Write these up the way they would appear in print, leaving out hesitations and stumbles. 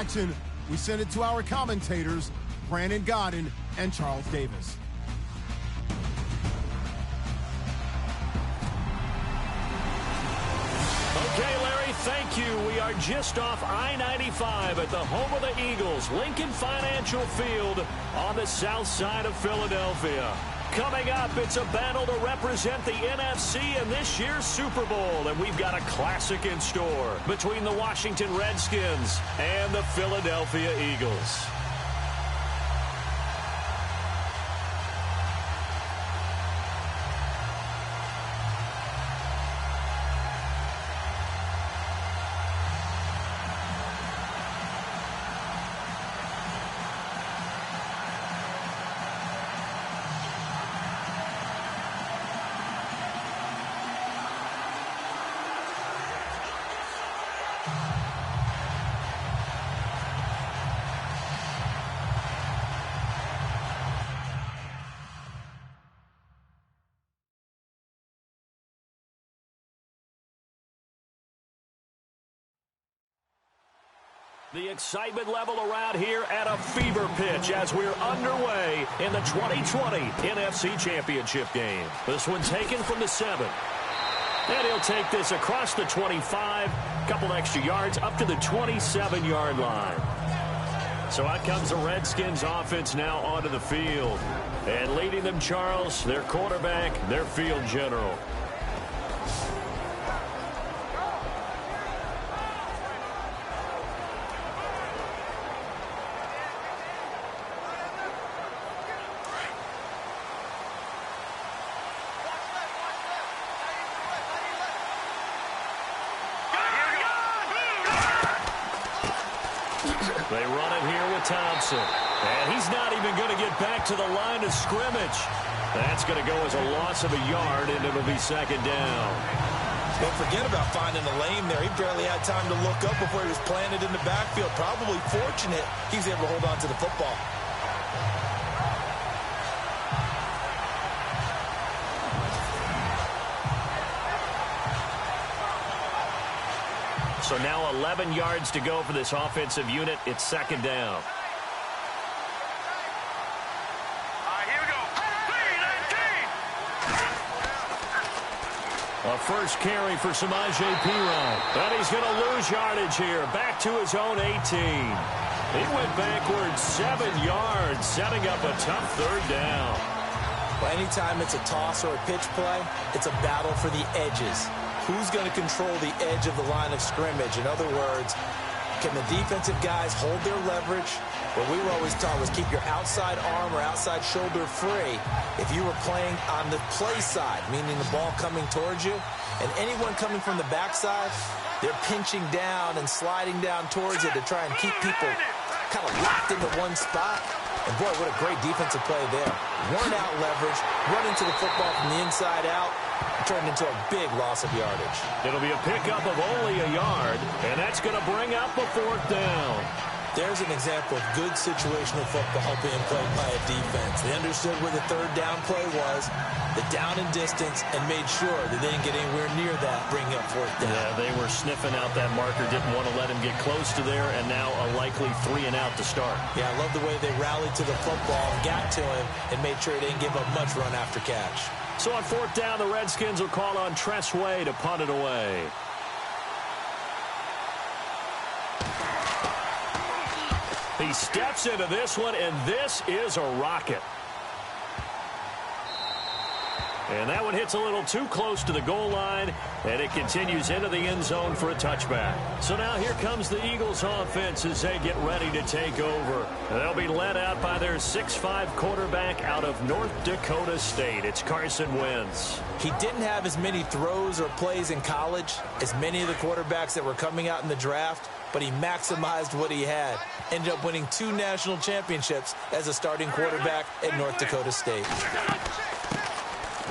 action, we send it to our commentators, Brandon Godden and Charles Davis. Okay, Larry, thank you. We are just off I-95 at the home of the Eagles, Lincoln Financial Field on the south side of Philadelphia. Coming up, it's a battle to represent the NFC in this year's Super Bowl, and we've got a classic in store between the Washington Redskins and the Philadelphia Eagles. The excitement level around here at a fever pitch as we're underway in the 2020 NFC Championship game. This one taken from the 7. And he'll take this across the 25, couple extra yards up to the 27-yard line. So out comes the Redskins offense now onto the field. And leading them, Charles, their quarterback, their field general. They run it here with Thompson. And he's not even going to get back to the line of scrimmage. That's going to go as a loss of a yard, and it'll be second down. Don't forget about finding the lane there. He barely had time to look up before he was planted in the backfield. Probably fortunate he's able to hold on to the football. So now 11 yards to go for this offensive unit. It's second down. Here we go. A first carry for Samaje Perine. But he's going to lose yardage here. Back to his own 18. He went backwards 7 yards, setting up a tough third down. Well, anytime it's a toss or a pitch play, it's a battle for the edges. Who's going to control the edge of the line of scrimmage? In other words, can the defensive guys hold their leverage? What we were always taught was keep your outside arm or outside shoulder free if you were playing on the play side, meaning the ball coming towards you. And anyone coming from the backside, they're pinching down and sliding down towards it to try and keep people kind of locked into one spot. And, boy, what a great defensive play there. Worn out leverage, running to the football from the inside out, turned into a big loss of yardage. It'll be a pickup of only a yard, and that's going to bring up a fourth down. There's an example of good situational football being played by a defense. They understood where the third down play was, the down and distance, and made sure that they didn't get anywhere near that, bringing up fourth down. Yeah, they were sniffing out that marker, didn't want to let him get close to there, and now a likely 3 and out to start. Yeah, I love the way they rallied to the football, got to him, and made sure they didn't give up much run after catch. So on fourth down, the Redskins will call on Tress Way to punt it away. He steps into this one, and this is a rocket. And that one hits a little too close to the goal line, and it continues into the end zone for a touchback. So now here comes the Eagles offense as they get ready to take over. They'll be led out by their 6'5" quarterback out of North Dakota State. It's Carson Wentz. He didn't have as many throws or plays in college as many of the quarterbacks that were coming out in the draft, but he maximized what he had. Ended up winning 2 national championships as a starting quarterback at North Dakota State.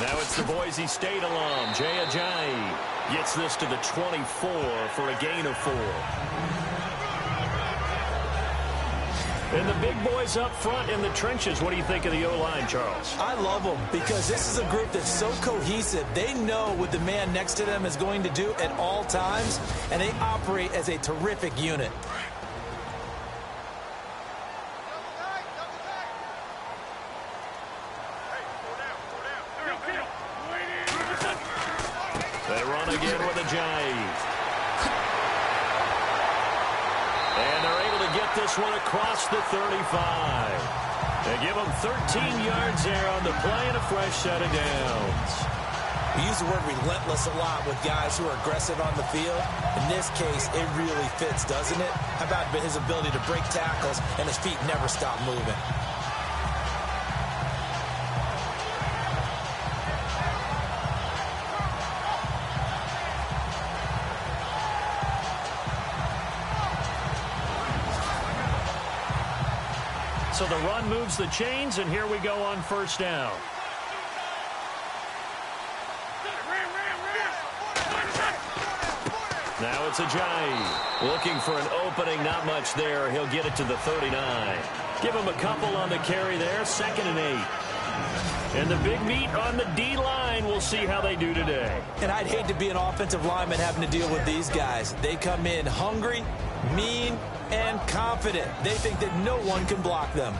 Now it's the Boise State alum, Jay Ajayi. Gets this to the 24 for a gain of 4. And the big boys up front in the trenches. What do you think of the O-line, Charles? I love them because this is a group that's so cohesive. They know what the man next to them is going to do at all times, and they operate as a terrific unit. down again with a jive. And they're able to get this one across the 35. They give them 13 yards there on the play and a fresh set of downs. We use the word relentless a lot with guys who are aggressive on the field. In this case, it really fits, doesn't it? How about his ability to break tackles and his feet never stop moving? So the run moves the chains, and here we go on first down. Now it's Ajayi looking for an opening. Not much there. He'll get it to the 39. Give him a couple on the carry there. 2nd and 8. And the big meat on the D-line. We'll see how they do today. And I'd hate to be an offensive lineman having to deal with these guys. They come in hungry, mean, and confident. They think that no one can block them.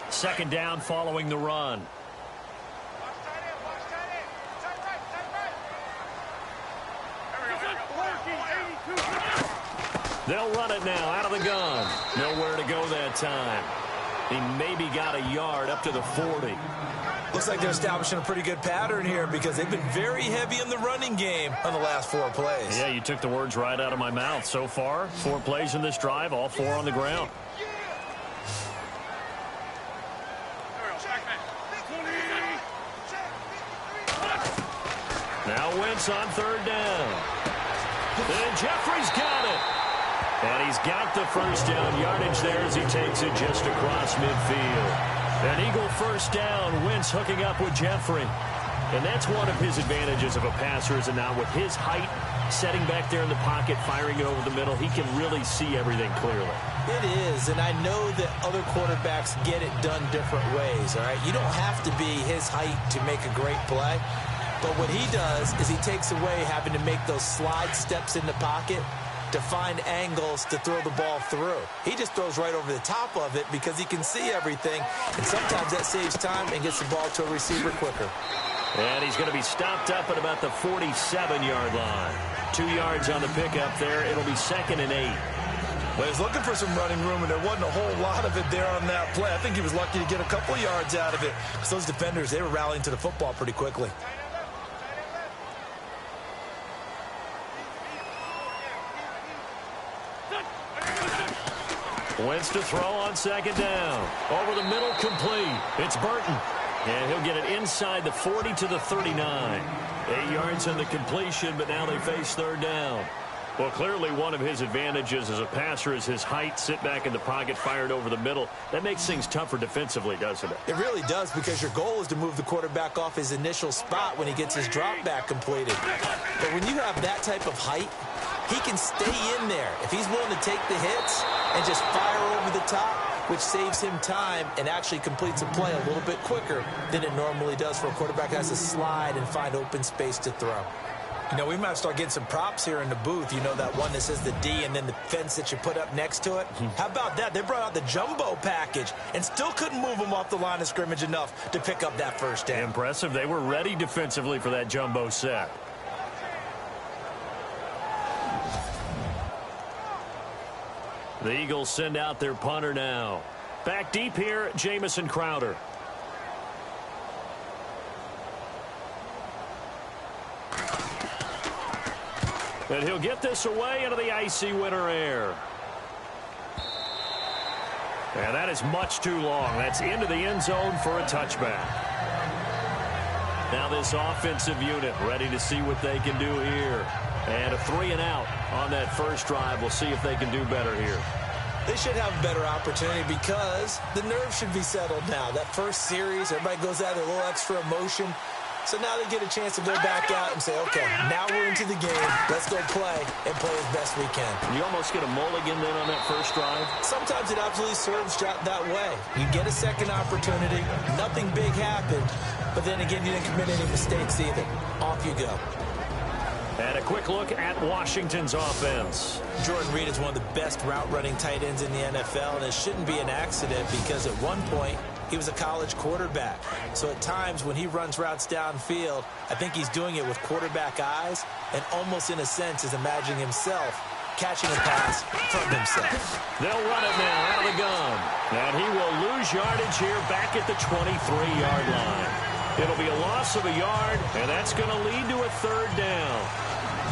Second down following the run. They'll run it now out of the gun. Nowhere to go that time. He maybe got a yard up to the 40. Looks like they're establishing a pretty good pattern here because they've been very heavy in the running game on the last 4 plays. Yeah, you took the words right out of my mouth. So far, 4 plays in this drive, all 4 on the ground. Now Wentz on 3rd down. And Jeffrey's got it. And he's got the first down yardage there as he takes it just across midfield. An Eagle first down. Wentz hooking up with Jeffrey. And that's one of his advantages of a passer, is now with his height, setting back there in the pocket, firing it over the middle, he can really see everything clearly. It is, and I know that other quarterbacks get it done different ways, all right? You don't have to be his height to make a great play. But what he does is he takes away having to make those slide steps in the pocket to find angles to throw the ball through. He just throws right over the top of it because he can see everything, and sometimes that saves time and gets the ball to a receiver quicker. And he's going to be stopped up at about the 47-yard line. 2 yards on the pickup there. It'll be 2nd and 8. Well, he was looking for some running room, and there wasn't a whole lot of it there on that play. I think he was lucky to get a couple yards out of it because those defenders, they were rallying to the football pretty quickly. Wentz to throw on 2nd down. Over the middle, complete. It's Burton. And he'll get it inside the 40 to the 39. 8 yards on the completion, but now they face 3rd down. Well, clearly one of his advantages as a passer is his height. Sit back in the pocket, fired over the middle. That makes things tougher defensively, doesn't it? It really does, because your goal is to move the quarterback off his initial spot when he gets his drop back completed. But when you have that type of height, he can stay in there if he's willing to take the hits and just fire over the top, which saves him time and actually completes a play a little bit quicker than it normally does for a quarterback that has to slide and find open space to throw. You know, we might start getting some props here in the booth. You know, that one that says the D and then the fence that you put up next to it? How about that? They brought out the jumbo package and still couldn't move them off the line of scrimmage enough to pick up that first down. Impressive. They were ready defensively for that jumbo set. The Eagles send out their punter now. Back deep here, Jamison Crowder. And he'll get this away into the icy winter air. And that is much too long. That's into the end zone for a touchback. Now this offensive unit ready to see what they can do here. And a 3-and-out on that first drive. We'll see if they can do better here. They should have a better opportunity because the nerves should be settled now. That first series, everybody goes out with a little extra emotion. So now they get a chance to go back out and say, okay, now we're into the game. Let's go play and play as best we can. You almost get a mulligan then on that first drive? Sometimes it absolutely serves that way. You get a second opportunity. Nothing big happened. But then again, you didn't commit any mistakes either. Off you go. And a quick look at Washington's offense. Jordan Reed is one of the best route-running tight ends in the NFL, and it shouldn't be an accident because at one point, he was a college quarterback. So at times when he runs routes downfield, I think he's doing it with quarterback eyes and almost in a sense is imagining himself catching a pass from himself. They'll run it now out of the gun. And he will lose yardage here back at the 23-yard line. It'll be a loss of a yard, and that's going to lead to a third down.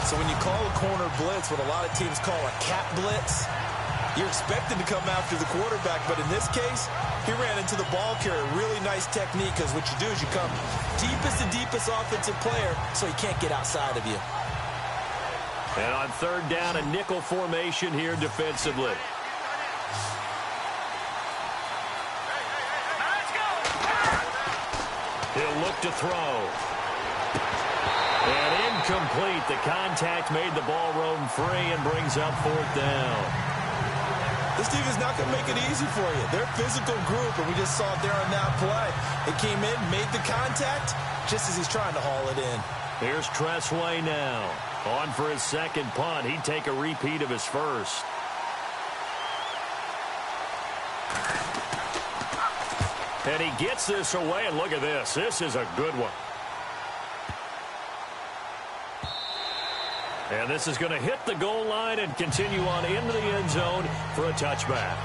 So when you call a corner blitz, what a lot of teams call a cat blitz, you're expected to come after the quarterback, but in this case, he ran into the ball carrier. Really nice technique, because what you do is you come deepest offensive player so he can't get outside of you. And on third down, a nickel formation here defensively. He'll look to throw. And incomplete. The contact made the ball roam free and brings up fourth down. This team is not going to make it easy for you. They're a physical group, and we just saw it there on that play. It came in, made the contact, just as he's trying to haul it in. Here's Tressway now. On for his second punt. He'd take a repeat of his first. And he gets this away, and look at this. This is a good one. And this is going to hit the goal line and continue on into the end zone for a touchback.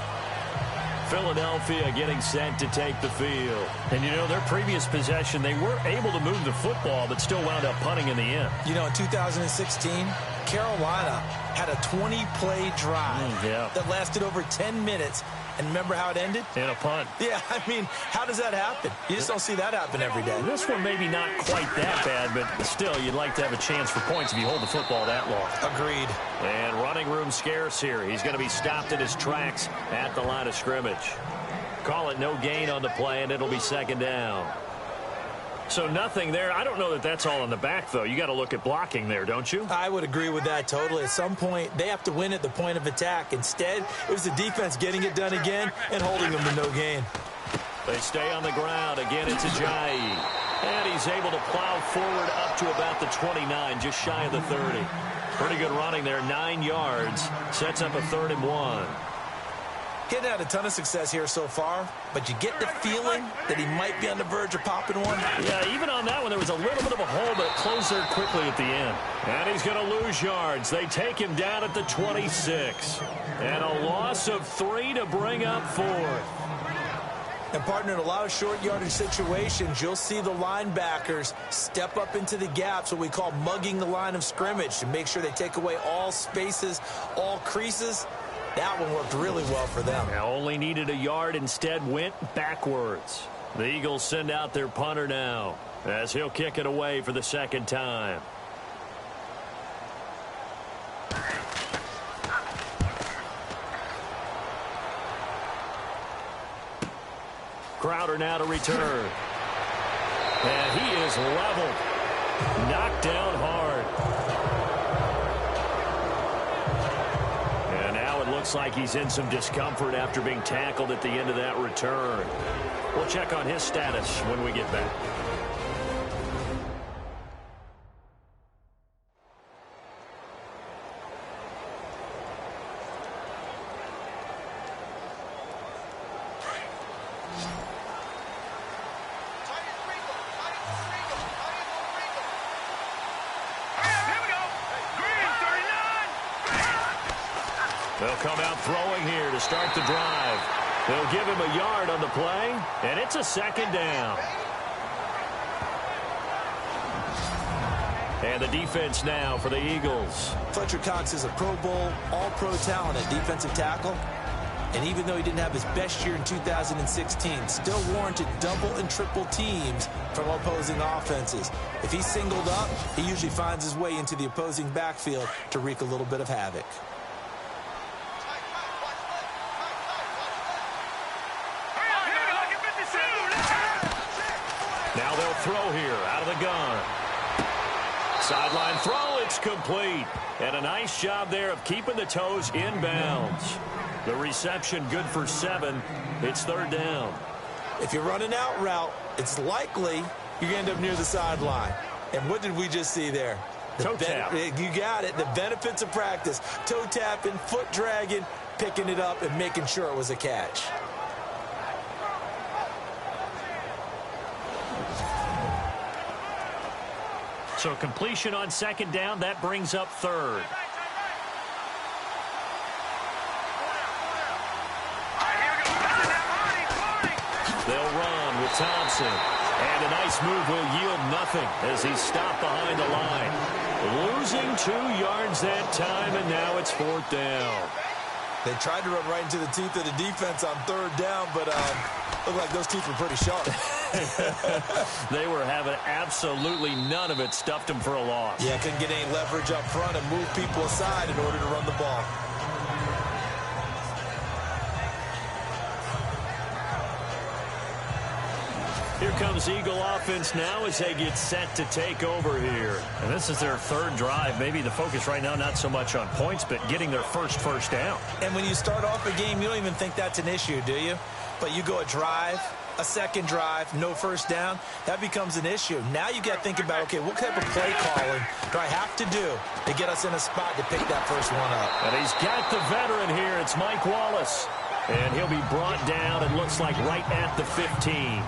Philadelphia getting set to take the field. And, you know, their previous possession, they were able to move the football, but still wound up punting in the end. You know, in 2016, Carolina had a 20-play drive that lasted over 10 minutes. And remember how it ended? In a punt. Yeah, I mean, how does that happen? You just don't see that happen every day. This one maybe not quite that bad, but still, you'd like to have a chance for points if you hold the football that long. Agreed. And running room scarce here. He's going to be stopped in his tracks at the line of scrimmage. Call it no gain on the play, and it'll be second down. So nothing there. I don't know that that's all in the back, though. You got to look at blocking there, don't you? I would agree with that totally. At some point, they have to win at the point of attack. Instead, it was the defense getting it done again and holding them to no gain. They stay on the ground. Again, it's Ajayi. And he's able to plow forward up to about the 29, just shy of the 30. Pretty good running there, 9 yards. Sets up a 3rd and 1. Getting had a ton of success here so far, but you get the feeling that he might be on the verge of popping one. Yeah, even on that one, there was a little bit of a hole, but it closed there quickly at the end. And he's going to lose yards. They take him down at the 26. And a loss of 3 to bring up 4th. And, partner, in a lot of short yardage situations, you'll see the linebackers step up into the gaps, what we call mugging the line of scrimmage, to make sure they take away all spaces, all creases. That one worked really well for them. Now only needed a yard, instead went backwards. The Eagles send out their punter now as he'll kick it away for the second time. Crowder now to return. And he is leveled. Knocked down hard. Looks like he's in some discomfort after being tackled at the end of that return. We'll check on his status when we get back. They'll come out throwing here to start the drive. They'll give him a yard on the play, and it's a second down. And the defense now for the Eagles. Fletcher Cox is a Pro Bowl, all-pro talent at defensive tackle. And even though he didn't have his best year in 2016, still warranted double and triple teams from opposing offenses. If he's singled up, he usually finds his way into the opposing backfield to wreak a little bit of havoc. Now they'll throw here out of the gun. Sideline throw, it's complete. And a nice job there of keeping the toes inbounds. The reception good for 7. It's third down. If you're running out route, it's likely you're going to end up near the sideline. And what did we just see there? Toe tap. You got it. The benefits of practice. Toe tapping, foot dragging, picking it up, and making sure it was a catch. So completion on second down, that brings up third. They'll run with Thompson. And a nice move will yield nothing as he's stopped behind the line. Losing 2 yards that time, and now it's fourth down. They tried to run right into the teeth of the defense on third down, but looked like those teeth were pretty sharp. They were having absolutely none of it. Stuffed them for a loss. Yeah, couldn't get any leverage up front and move people aside in order to run the ball. Here comes Eagle offense now as they get set to take over here. And this is their third drive. Maybe the focus right now not so much on points, but getting their first down. And when you start off a game, you don't even think that's an issue, do you? But you go a drive, a second drive, no first down, that becomes an issue. Now you got to think about, okay, what type of play calling do I have to do to get us in a spot to pick that first one up? And he's got the veteran here. It's Mike Wallace. And he'll be brought down, it looks like, right at the 15.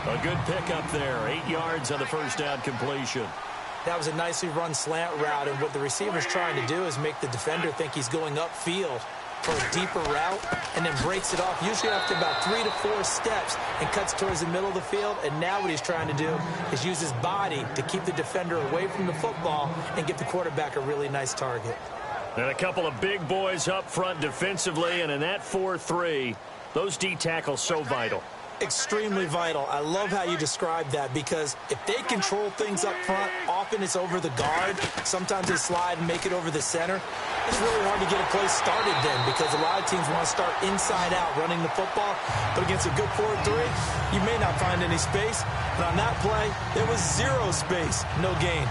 A good pickup there. 8 yards on the first down completion. That was a nicely run slant route, and what the receiver's trying to do is make the defender think he's going upfield for a deeper route, and then breaks it off, usually after about 3 to 4 steps, and cuts towards the middle of the field. And now what he's trying to do is use his body to keep the defender away from the football and get the quarterback a really nice target. And a couple of big boys up front defensively, and in that 4-3, those D tackles so vital. Extremely vital. I love how you describe that, because if they control things up front, often it's over the guard. Sometimes they slide and make it over the center. It's really hard to get a play started then, because a lot of teams want to start inside out running the football. But against a good 4-3, you may not find any space. But on that play, there was 0 space, no gain.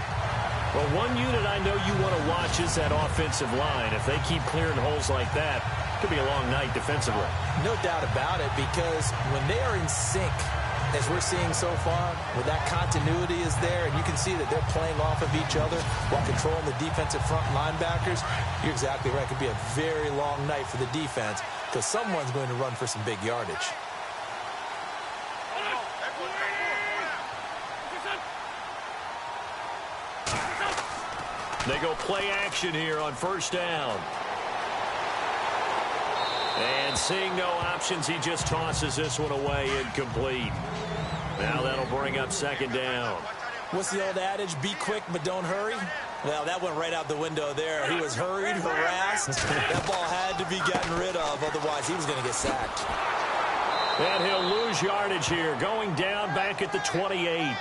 Well, one unit I know you want to watch is that offensive line. If they keep clearing holes like that, it could be a long night defensively. No doubt about it, because when they are in sync, as we're seeing so far, where that continuity is there, and you can see that they're playing off of each other while controlling the defensive front linebackers, you're exactly right. It could be a very long night for the defense, because someone's going to run for some big yardage. They go play action here on first down. And seeing no options, he just tosses this one away, incomplete. Now that'll bring up second down. What's the old adage? Be quick, but don't hurry. Well, that went right out the window there. He was hurried, harassed. That ball had to be gotten rid of, otherwise he was going to get sacked. And he'll lose yardage here, going down back at the 28.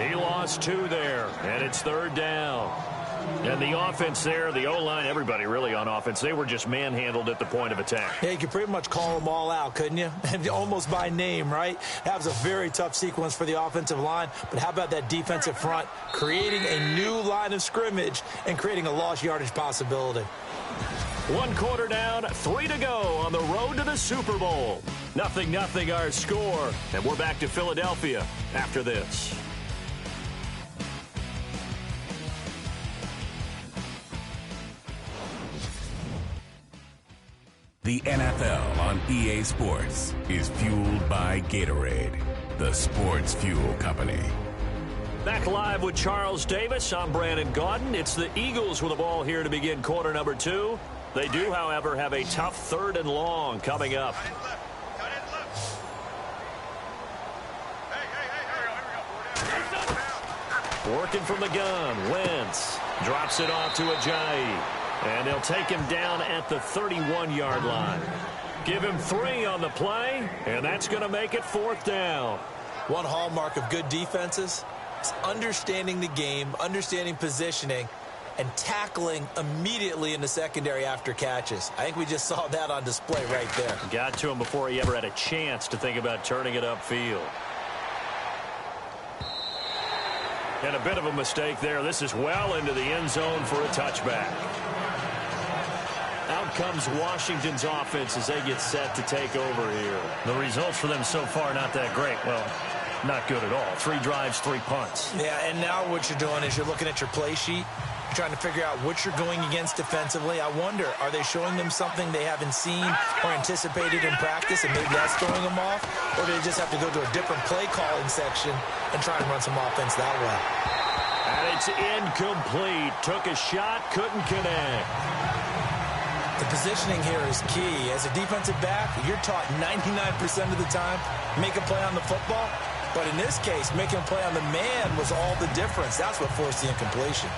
He lost 2 there, and it's third down. And the offense there, the O-line, everybody really on offense, they were just manhandled at the point of attack. Yeah, you could pretty much call them all out, couldn't you? Almost by name, right? That was a very tough sequence for the offensive line. But how about that defensive front creating a new line of scrimmage and creating a lost yardage possibility? 1 quarter down, 3 to go on the road to the Super Bowl. 0-0 our score. And we're back to Philadelphia after this. The NFL on EA Sports is fueled by Gatorade, the sports fuel company. Back live with Charles Davis. I'm Brandon Gaudin. It's the Eagles with the ball here to begin quarter number 2. They do, however, have a tough 3rd and long coming up. Working from the gun, Wentz drops it off to Ajayi. And they'll take him down at the 31-yard line. Give him 3 on the play, and that's going to make it 4th down. One hallmark of good defenses is understanding the game, understanding positioning, and tackling immediately in the secondary after catches. I think we just saw that on display right there. Got to him before he ever had a chance to think about turning it upfield. And a bit of a mistake there. This is well into the end zone for a touchback. Out comes Washington's offense as they get set to take over here. The results for them so far not that great. Well, not good at all. 3 drives, 3 punts. Yeah, and now what you're doing is you're looking at your play sheet. You're trying to figure out what you're going against defensively. I wonder, are they showing them something they haven't seen or anticipated in practice, and maybe that's throwing them off? Or do they just have to go to a different play calling section and try and run some offense that way? And he it's incomplete. Took a shot, couldn't connect. The positioning here is key. As a defensive back, you're taught 99% of the time, make a play on the football. But in this case, making a play on the man was all the difference. That's what forced the incompletion.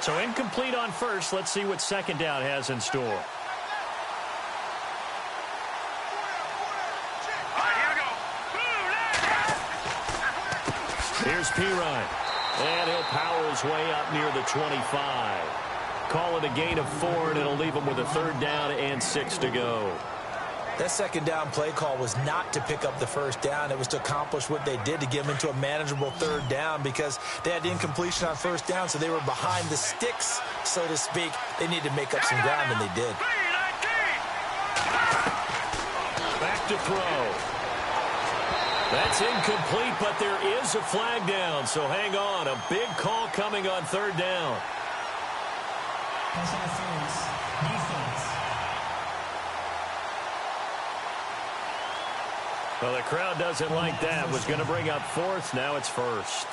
So incomplete on first. Let's see what second down has in store. Here's PHI. And he'll power his way up near the 25. Call it a gain of 4, and it'll leave him with a third down and 6 to go. That second down play call was not to pick up the first down. It was to accomplish what they did to get them into a manageable third down because they had incompletion on first down, so they were behind the sticks, so to speak. They needed to make up some ground, and they did. Back to throw. That's incomplete, but there is a flag down, so hang on. A big call coming on third down. Well, the crowd doesn't like that. Was going to bring up fourth. Now it's first.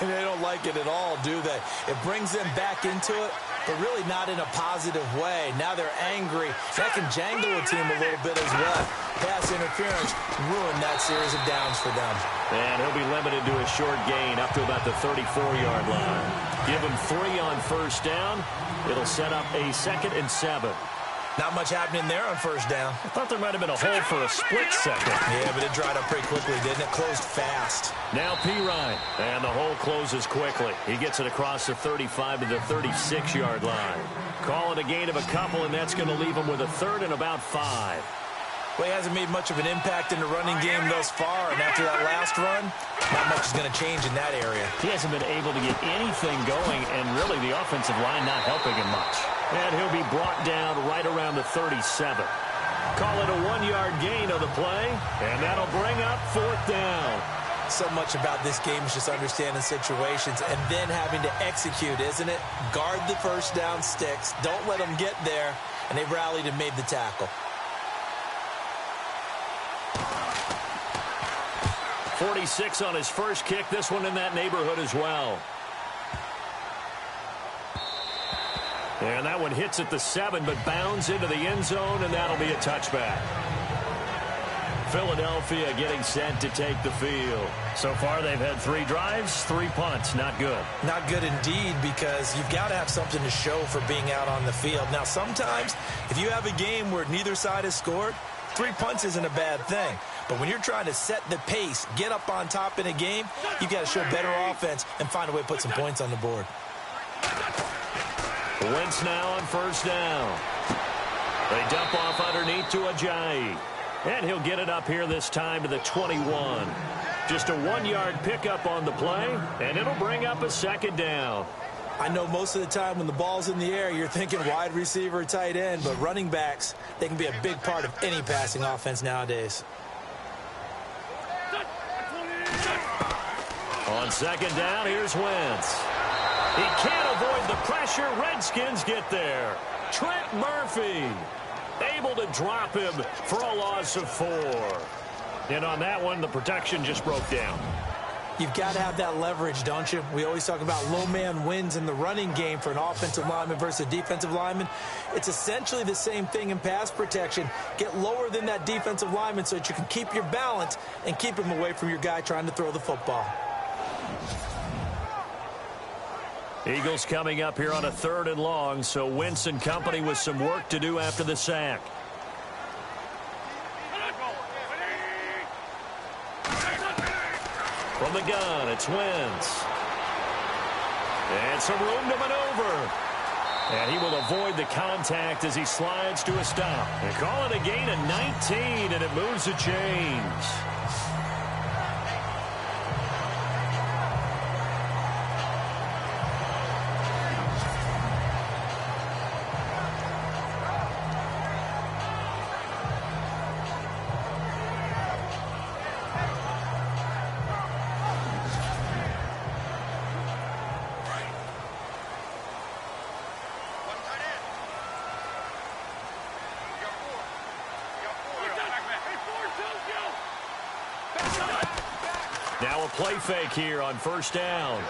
They don't like it at all, do they? It brings them back into it, but really not in a positive way. Now they're angry. That can jangle a team a little bit as well. Pass interference ruined that series of downs for them. And he'll be limited to a short gain up to about the 34-yard line. Give him 3 on first down. It'll set up a 2nd and 7. Not much happening there on first down. I thought there might have been a hole for a split second. Yeah, but it dried up pretty quickly, didn't it? Closed fast. Now PHI. And the hole closes quickly. He gets it across the 35 to the 36-yard line. Call it a gain of a couple, and that's going to leave him with a 3rd and about 5. Well, he hasn't made much of an impact in the running game thus far, and after that last run, not much is going to change in that area. He hasn't been able to get anything going, and really the offensive line not helping him much. And he'll be brought down right around the 37. Call it a 1-yard gain of the play, and that'll bring up 4th down. So much about this game is just understanding situations and then having to execute, isn't it? Guard the first down sticks. Don't let them get there, and they rallied and made the tackle. 46 on his first kick. This one in that neighborhood as well. And that one hits at the 7, but bounds into the end zone, and that'll be a touchback. Philadelphia getting set to take the field. So far, they've had 3 drives, 3 punts. Not good. Not good indeed, because you've got to have something to show for being out on the field. Now, sometimes, if you have a game where neither side has scored, 3 punts isn't a bad thing. But when you're trying to set the pace, get up on top in a game, you've got to show better offense and find a way to put some points on the board. Wentz now on first down. They dump off underneath to Ajayi. And he'll get it up here this time to the 21. Just a 1-yard pickup on the play, and it'll bring up a 2nd down. I know most of the time when the ball's in the air, you're thinking wide receiver, tight end, but running backs, they can be a big part of any passing offense nowadays. On 2nd down, here's Wentz. He can't avoid the pressure. Redskins get there. Trent Murphy able to drop him for a loss of 4. And on that one, the protection just broke down. You've got to have that leverage, don't you? We always talk about low man wins in the running game for an offensive lineman versus a defensive lineman. It's essentially the same thing in pass protection. Get lower than that defensive lineman so that you can keep your balance and keep him away from your guy trying to throw the football. Eagles coming up here on a 3rd and long, so Wentz and company with some work to do after the sack. From the gun, it's Wentz. And some room to maneuver. And he will avoid the contact as he slides to a stop. They call it a gain of 19, and it moves the chains. Now a play fake here on first down.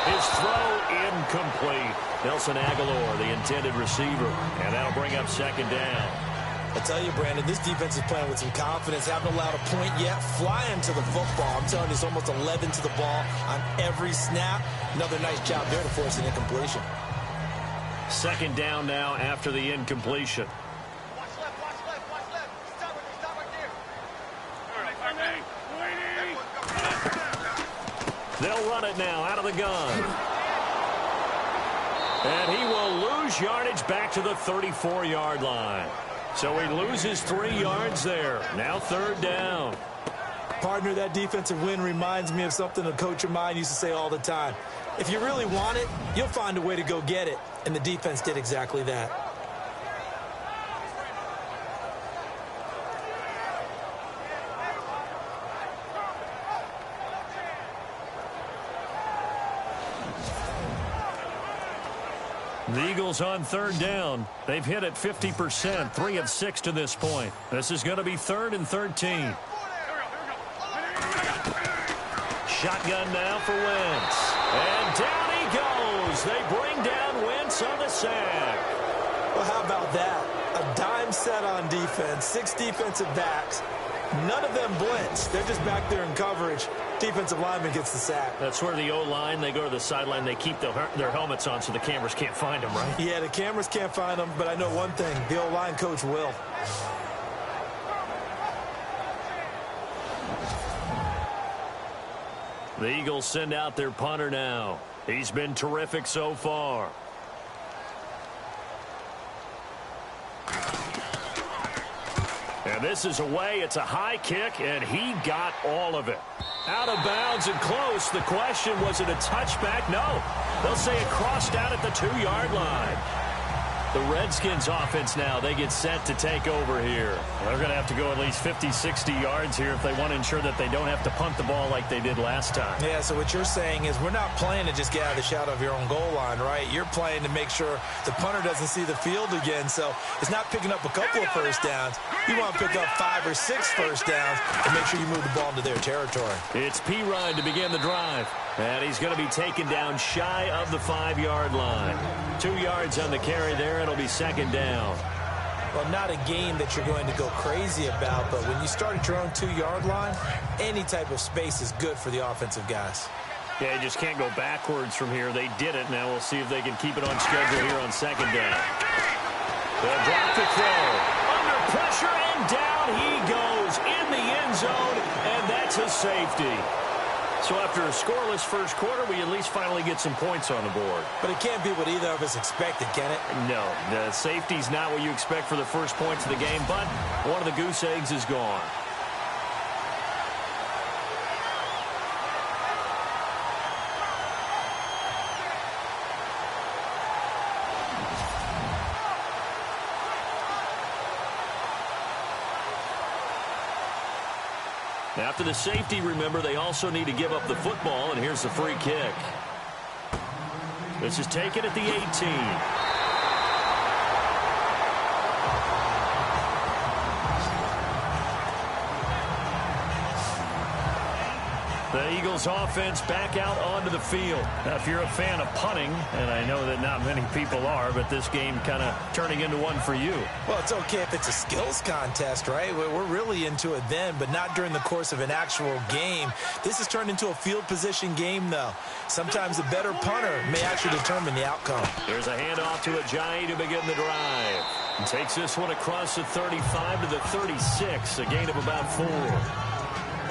His throw incomplete. Nelson Aguilar, the intended receiver, and that'll bring up second down. I tell you, Brandon, this defense is playing with some confidence. Haven't allowed a point yet. Flying to the football. I'm telling you, it's almost 11 to the ball on every snap. Another nice job there to force an incompletion. Second down now after the incompletion. Watch left, watch left, watch left. Stop right there. They'll run it now out of the gun. And he will lose yardage back to the 34-yard line. So he loses 3 yards there. Now third down. Partner, that defensive win reminds me of something a coach of mine used to say all the time. If you really want it, you'll find a way to go get it. And the defense did exactly that. The Eagles on third down. They've hit it 50%, 3 of 6 to this point. This is going to be 3rd and 13. Shotgun now for Wentz. And down he goes. They bring down Wentz on the sack. Well, how about that? A dime set on defense, 6 defensive backs. None of them blitz. They're just back there in coverage. Defensive lineman gets the sack. That's where the O-line, they go to the sideline, they keep their helmets on so the cameras can't find them, right? Yeah, the cameras can't find them, but I know one thing. The O-line coach will. The Eagles send out their punter now. He's been terrific so far. And this is away. It's a high kick, and he got all of it. Out of bounds and close. The question, was it a touchback? No. They'll say it crossed out at the 2-yard line. The Redskins offense now, they get set to take over here. They're going to have to go at least 50, 60 yards here if they want to ensure that they don't have to punt the ball like they did last time. Yeah, so what you're saying is we're not playing to just get out of the shadow of your own goal line, right? You're playing to make sure the punter doesn't see the field again. So it's not picking up a couple of first downs. You want to pick up 5 or 6 first downs and make sure you move the ball into their territory. It's PHI to begin the drive. And he's going to be taken down shy of the 5-yard line. 2 yards on the carry there. It'll be second down. Well, not a game that you're going to go crazy about, but when you start at your own 2-yard line, any type of space is good for the offensive guys. Yeah, you just can't go backwards from here. They did it. Now we'll see if they can keep it on schedule here on second down. They'll drop the throw. Under pressure, and down he goes in the end zone, and that's a safety. So after a scoreless first quarter, we at least finally get some points on the board. But it can't be what either of us expected, can it? No, the safety's not what you expect for the first points of the game, but one of the goose eggs is gone. After the safety, remember, they also need to give up the football, and here's the free kick. This is taken at the 18. The Eagles offense back out onto the field. Now, if you're a fan of punting, and I know that not many people are, but this game kind of turning into one for you. Well, it's okay if it's a skills contest, right? We're really into it then, but not during the course of an actual game. This has turned into a field position game, though. Sometimes the better punter may actually determine the outcome. There's a handoff to Ajayi to begin the drive. And takes this one across the 35 to the 36, a gain of about 4.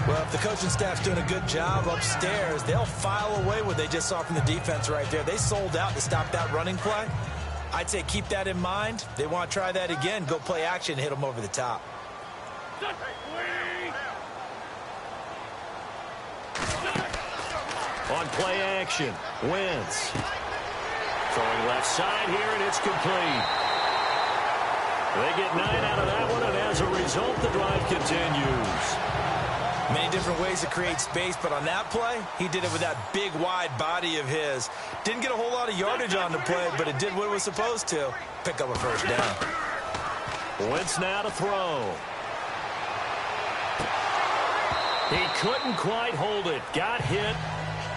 Well, if the coaching staff's doing a good job upstairs, they'll file away what they just saw from the defense right there. They sold out to stop that running play. I'd say keep that in mind. They want to try that again. Go play action and hit them over the top. On play action, Wentz. Throwing left side here, and it's complete. They get 9 out of that one, and as a result, the drive continues. Many different ways to create space, but on that play, he did it with that big, wide body of his. Didn't get a whole lot of yardage on the play, but it did what it was supposed to. Pick up a first down. Wentz now to throw. He couldn't quite hold it. Got hit.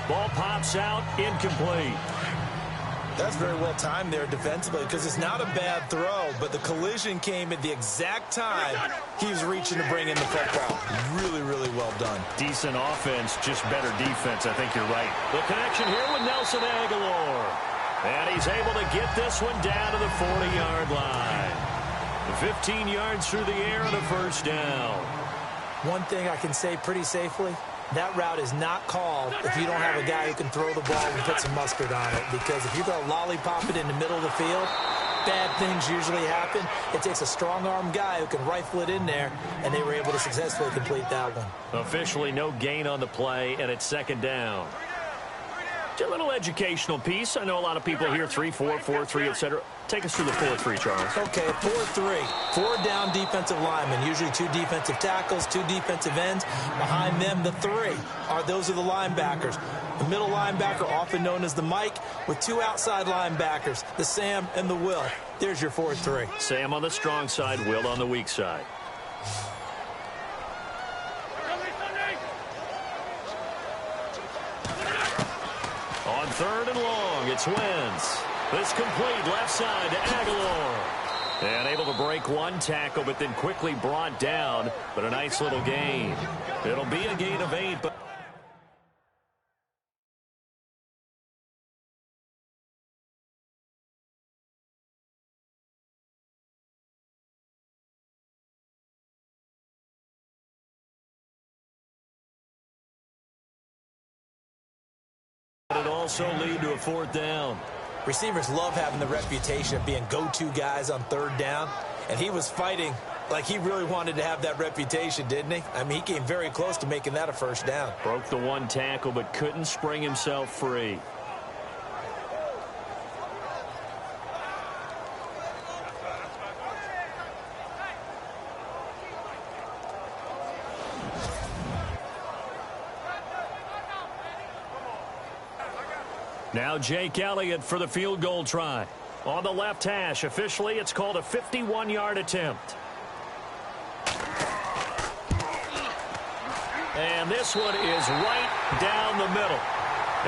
Ball pops out. Incomplete. That's very well timed there defensively because it's not a bad throw, but the collision came at the exact time he was reaching to bring in the football. Really, really well done. Decent offense, just better defense. I think you're right. The connection here with Nelson Aguilar. And he's able to get this one down to the 40-yard line. 15 yards through the air and a first down. One thing I can say pretty safely, that route is not called if you don't have a guy who can throw the ball and put some mustard on it. Because if you're going to lollipop it in the middle of the field, bad things usually happen. It takes a strong-arm guy who can rifle it in there, and they were able to successfully complete that one. Officially no gain on the play, and it's second down. Just a little educational piece. I know a lot of people hear 3-4, 4-3, etc. Take us through the 4-3, Charles. Okay, 4-3. 4 down defensive linemen, usually 2 defensive tackles, 2 defensive ends. Behind them, the 3 those are the linebackers. The middle linebacker, often known as the Mike, with 2 outside linebackers, the Sam and the Will. There's your 4-3. Sam on the strong side, Will on the weak side. On third and long, it's Wentz. This complete left side to Aguilar. And able to break one tackle, but then quickly brought down. But a nice little gain. It'll be a gain of 8, but... It also lead to a fourth down. Receivers love having the reputation of being go-to guys on third down, and he was fighting like he really wanted to have that reputation, didn't he? I mean, he came very close to making that a first down. Broke the one tackle, but couldn't spring himself free. Now Jake Elliott for the field goal try. On the left hash, officially it's called a 51-yard attempt. And this one is right down the middle.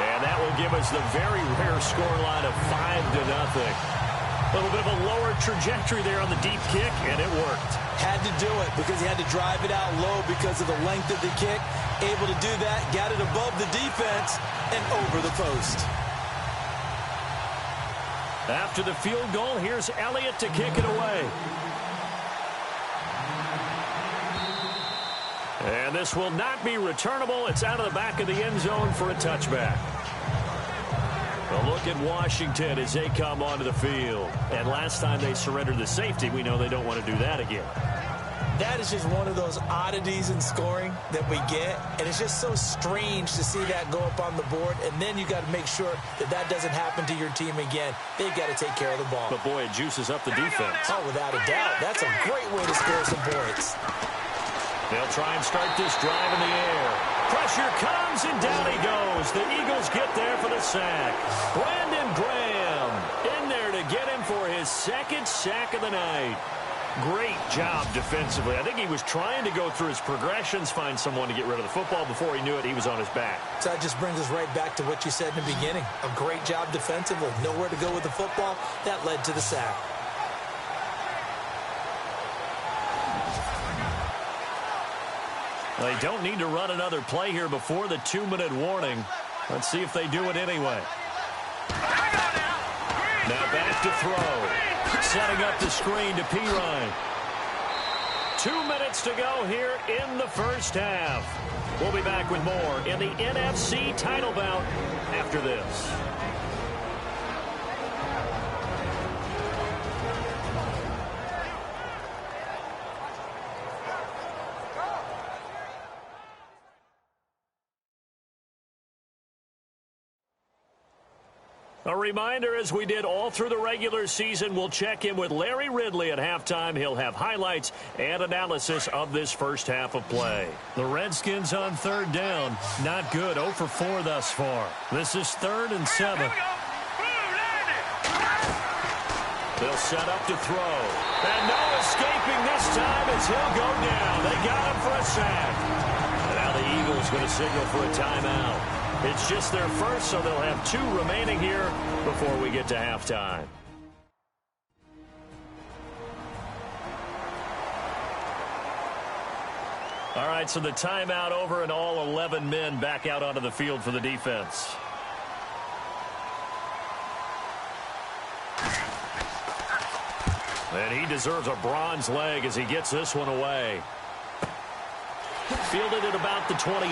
And that will give us the very rare scoreline of 5-0. A little bit of a lower trajectory there on the deep kick, and it worked. Had to do it because he had to drive it out low because of the length of the kick. Able to do that, got it above the defense, and over the post. After the field goal, here's Elliott to kick it away. And this will not be returnable. It's out of the back of the end zone for a touchback. A look at Washington as they come onto the field. And last time they surrendered the safety, we know they don't want to do that again. That is just one of those oddities in scoring that we get, and it's just so strange to see that go up on the board, and then you got to make sure that that doesn't happen to your team again. They've got to take care of the ball. But, boy, it juices up the defense. Oh, without a doubt. That's a great way to score some points. They'll try and start this drive in the air. Pressure comes, and down he goes. The Eagles get there for the sack. Brandon Graham in there to get him for his second sack of the night. Great job defensively. I think he was trying to go through his progressions, find someone to get rid of the football. Before he knew it, he was on his back. So that just brings us right back to what you said in the beginning. A great job defensively. Nowhere to go with the football. That led to the sack. They don't need to run another play here before the 2-minute warning. Let's see if they do it anyway. Now back to throw. Setting up the screen to PHI. 2 minutes to go here in the first half. We'll be back with more in the NFC title bout after this. A reminder, as we did all through the regular season, we'll check in with Larry Ridley at halftime. He'll have highlights and analysis of this first half of play. The Redskins on third down. Not good. 0 for 4 thus far. This is 3rd and 7. They'll set up to throw. And no escaping this time as he'll go down. They got him for a sack. Now the Eagles is going to signal for a timeout. It's just their first, so they'll have 2 remaining here before we get to halftime. All right, so the timeout over and all 11 men back out onto the field for the defense. And he deserves a bronze leg as he gets this one away. Fielded at about the 28.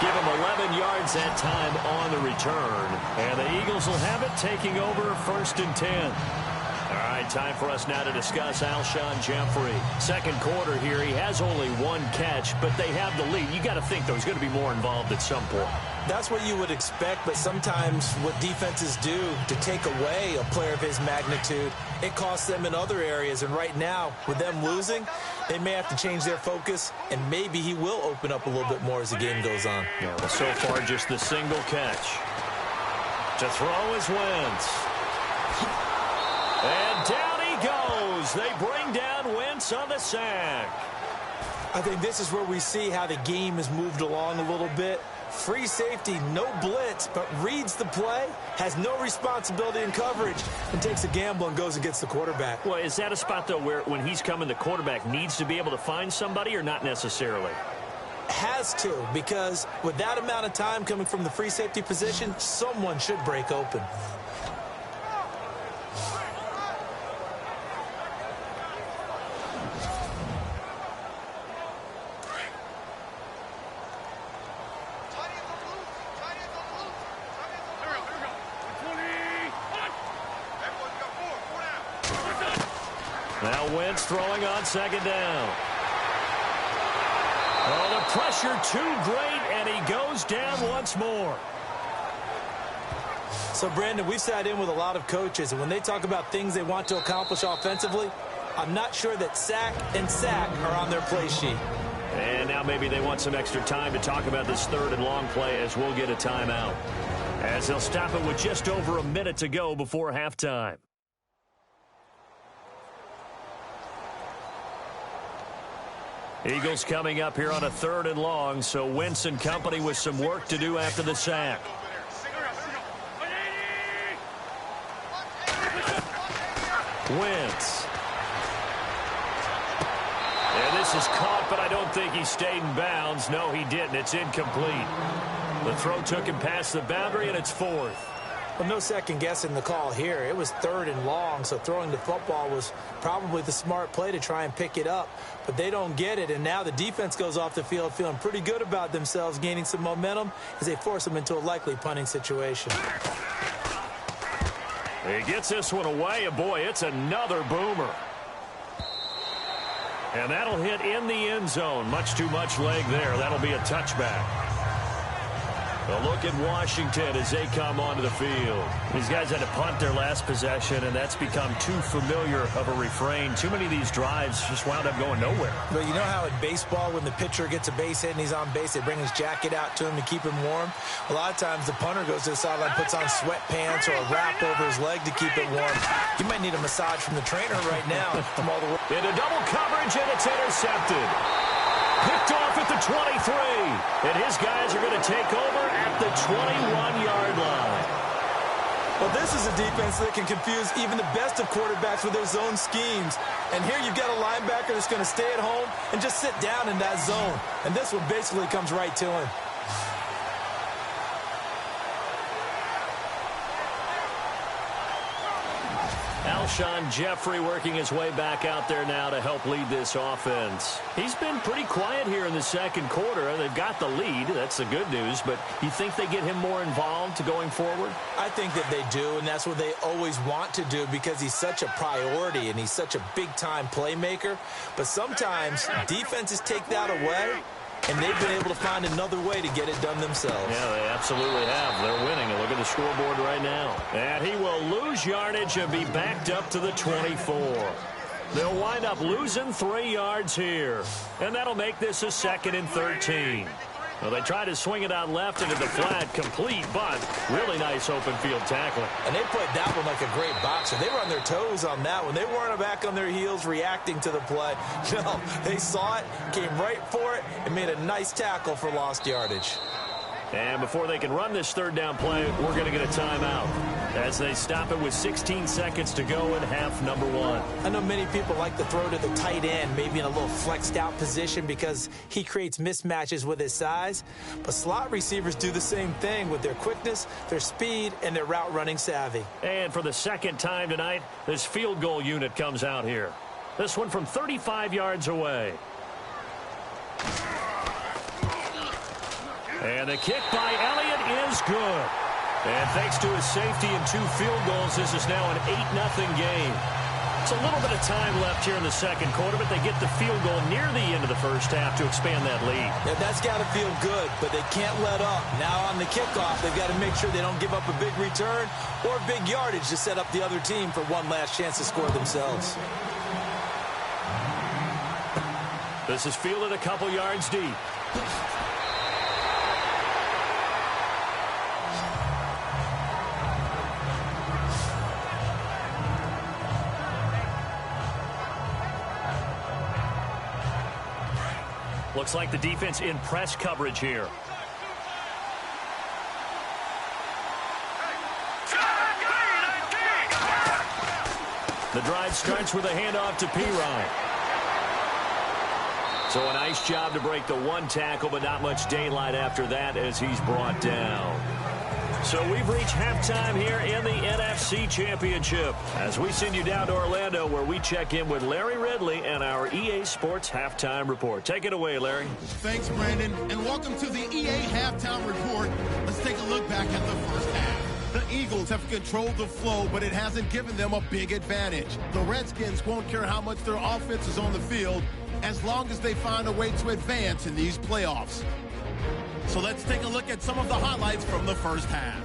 Give him 11 yards that time on the return. And the Eagles will have it, taking over 1st and 10. All right, time for us now to discuss Alshon Jeffrey. Second quarter here, he has only 1 catch, but they have the lead. You got to think there's going to be more involved at some point. That's what you would expect, but sometimes what defenses do to take away a player of his magnitude, it costs them in other areas. And right now, with them losing, they may have to change their focus, and maybe he will open up a little bit more as the game goes on. Yeah, well, so far, just the single catch. To throw is Wentz. And down he goes. They bring down Wentz on the sack. I think this is where we see how the game has moved along a little bit. Free safety, no blitz, but reads the play, has no responsibility in coverage, and takes a gamble and goes and gets the quarterback. Well, is that a spot, though, where when he's coming, the quarterback needs to be able to find somebody or not necessarily? Has to, because with that amount of time coming from the free safety position, someone should break open. Now Wentz throwing on 2nd down. Oh, the pressure too great, and he goes down once more. So, Brandon, we've sat in with a lot of coaches, and when they talk about things they want to accomplish offensively, I'm not sure that sack and sack are on their play sheet. And now maybe they want some extra time to talk about this 3rd and long play as we'll get a timeout. As they'll stop it with just over a minute to go before halftime. Eagles coming up here on a 3rd and long, so Wentz and company with some work to do after the sack. Wentz. And this is caught, but I don't think he stayed in bounds. No, he didn't. It's incomplete. The throw took him past the boundary, and it's 4th. Well, no second guessing the call here. It was 3rd and long, so throwing the football was probably the smart play to try and pick it up. But they don't get it, and now the defense goes off the field feeling pretty good about themselves, gaining some momentum as they force them into a likely punting situation. He gets this one away, and boy, it's another boomer. And that'll hit in the end zone. Much too much leg there. That'll be a touchback. A look at Washington as they come onto the field. These guys had to punt their last possession, and that's become too familiar of a refrain. Too many of these drives just wound up going nowhere. But you know how in baseball, when the pitcher gets a base hit and he's on base, they bring his jacket out to him to keep him warm? A lot of times the punter goes to the sideline, puts on sweatpants or a wrap over his leg to keep it warm. You might need a massage from the trainer right now from all the work. Into double coverage, and it's intercepted. Picked off at the 23. And his guys are going to take over at the 21-yard line. Well, this is a defense that can confuse even the best of quarterbacks with their zone schemes. And here you've got a linebacker that's going to stay at home and just sit down in that zone. And this one basically comes right to him. Alshon Jeffrey working his way back out there now to help lead this offense. He's been pretty quiet here in the second quarter. They've got the lead. That's the good news. But you think they get him more involved going forward? I think that they do, and that's what they always want to do because he's such a priority and he's such a big-time playmaker. But sometimes defenses take that away, and they've been able to find another way to get it done themselves. Yeah, they absolutely have. They're winning. And look at the scoreboard right now. And he will lose yardage and be backed up to the 24. They'll wind up losing 3 yards here. And that'll make this a 2nd and 13. Well, they tried to swing it out left into the flat, complete, but really nice open field tackling. And they played that one like a great boxer. They were on their toes on that one. They weren't back on their heels reacting to the play. No, they saw it, came right for it, and made a nice tackle for lost yardage. And before they can run this third down play, we're going to get a timeout as they stop it with 16 seconds to go in half number 1. I know many people like to throw to the tight end, maybe in a little flexed out position because he creates mismatches with his size. But slot receivers do the same thing with their quickness, their speed, and their route running savvy. And for the second time tonight, this field goal unit comes out here. This one from 35 yards away. And the kick by Elliott is good. And thanks to his safety and 2 field goals, this is now an 8-0 game. It's a little bit of time left here in the second quarter, but they get the field goal near the end of the first half to expand that lead. Yeah, that's got to feel good, but they can't let up. Now on the kickoff, they've got to make sure they don't give up a big return or big yardage to set up the other team for one last chance to score themselves. This is fielded a couple yards deep. Looks like the defense in press coverage here. The drive starts with a handoff to PHI. So a nice job to break the 1 tackle, but not much daylight after that as he's brought down. So we've reached halftime here in the NFC Championship as we send you down to Orlando where we check in with Larry Ridley and our EA Sports Halftime Report. Take it away, Larry. Thanks, Brandon, and welcome to the EA Halftime Report. Let's take a look back at the first half. The Eagles have controlled the flow, but it hasn't given them a big advantage. The Redskins won't care how much their offense is on the field as long as they find a way to advance in these playoffs. So let's take a look at some of the highlights from the first half.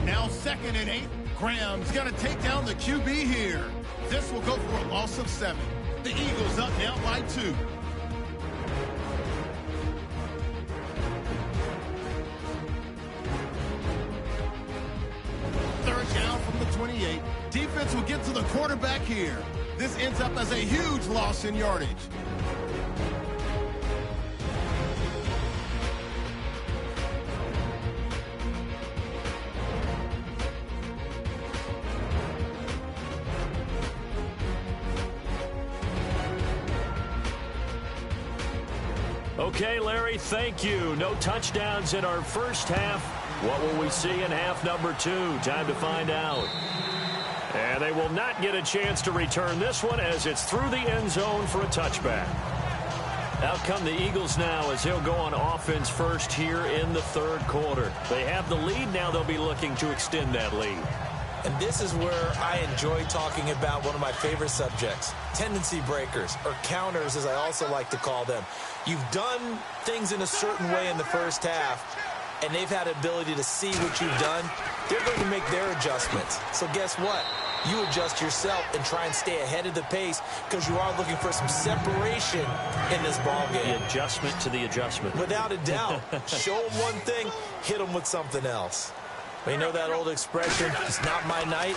Now 2nd and 8. Graham's got to take down the QB here. This will go for a loss of 7. The Eagles up now by 2. Third down from the 28. Defense will get to the quarterback here. This ends up as a huge loss in yardage. Okay, Larry, thank you. No touchdowns in our first half. What will we see in half number 2? Time to find out. And they will not get a chance to return this one as it's through the end zone for a touchback. Out come the Eagles now as he'll go on offense first here in the third quarter. They have the lead. Now they'll be looking to extend that lead. And this is where I enjoy talking about one of my favorite subjects, tendency breakers, or counters as I also like to call them. You've done things in a certain way in the first half, and they've had the ability to see what you've done. They're going to make their adjustments. So guess what? You adjust yourself and try and stay ahead of the pace because you are looking for some separation in this ballgame. The adjustment to the adjustment. Without a doubt. Show them one thing, hit them with something else. But you know that old expression, it's not my night?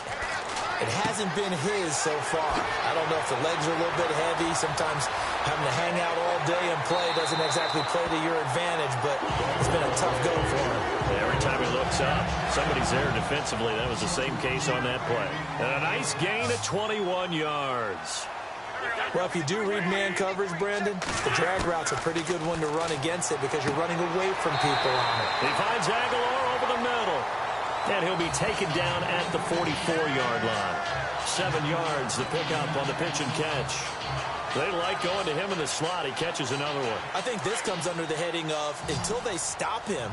It hasn't been his so far. I don't know if the legs are a little bit heavy. Sometimes having to hang out all day and play doesn't exactly play to your advantage, but it's been a tough go for him. Every time he looks up, somebody's there defensively. That was the same case on that play. And a nice gain of 21 yards. Well, if you do read man coverage, Brandon, the drag route's a pretty good one to run against it because you're running away from people on it. He finds Aguilar over the middle. And he'll be taken down at the 44-yard line. 7 yards, the pickup on the pitch and catch. They like going to him in the slot. He catches another one. I think this comes under the heading of until they stop him,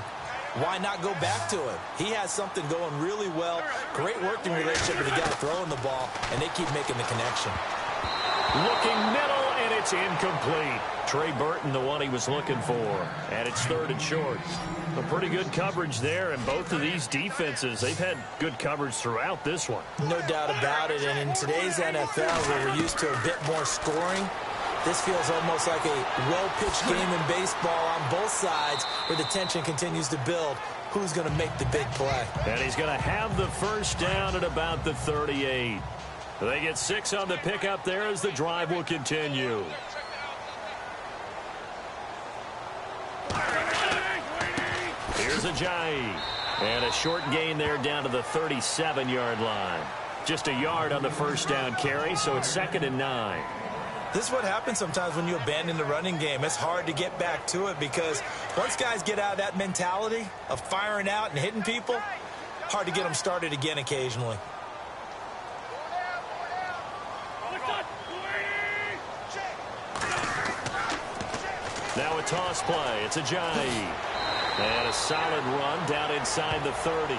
why not go back to him? He has something going really well. Great working relationship with the guy throwing the ball, and they keep making the connection. Looking middle, and it's incomplete. Trey Burton, the one he was looking for. And it's 3rd and short. A pretty good coverage there, and both of these defenses, they've had good coverage throughout this one. No doubt about it, and in today's NFL, where we're used to a bit more scoring, This feels almost like a well-pitched game in baseball on both sides where the tension continues to build. Who's going to make the big play? And he's going to have the first down at about the 38. They get 6 on the pickup there as the drive will continue. Here's Ajayi. And a short gain there down to the 37-yard line. Just a yard on the first down carry, so it's 2nd and 9. This is what happens sometimes when you abandon the running game. It's hard to get back to it because once guys get out of that mentality of firing out and hitting people, hard to get them started again occasionally. Now a toss play. It's Ajayi. And a solid run down inside the 30.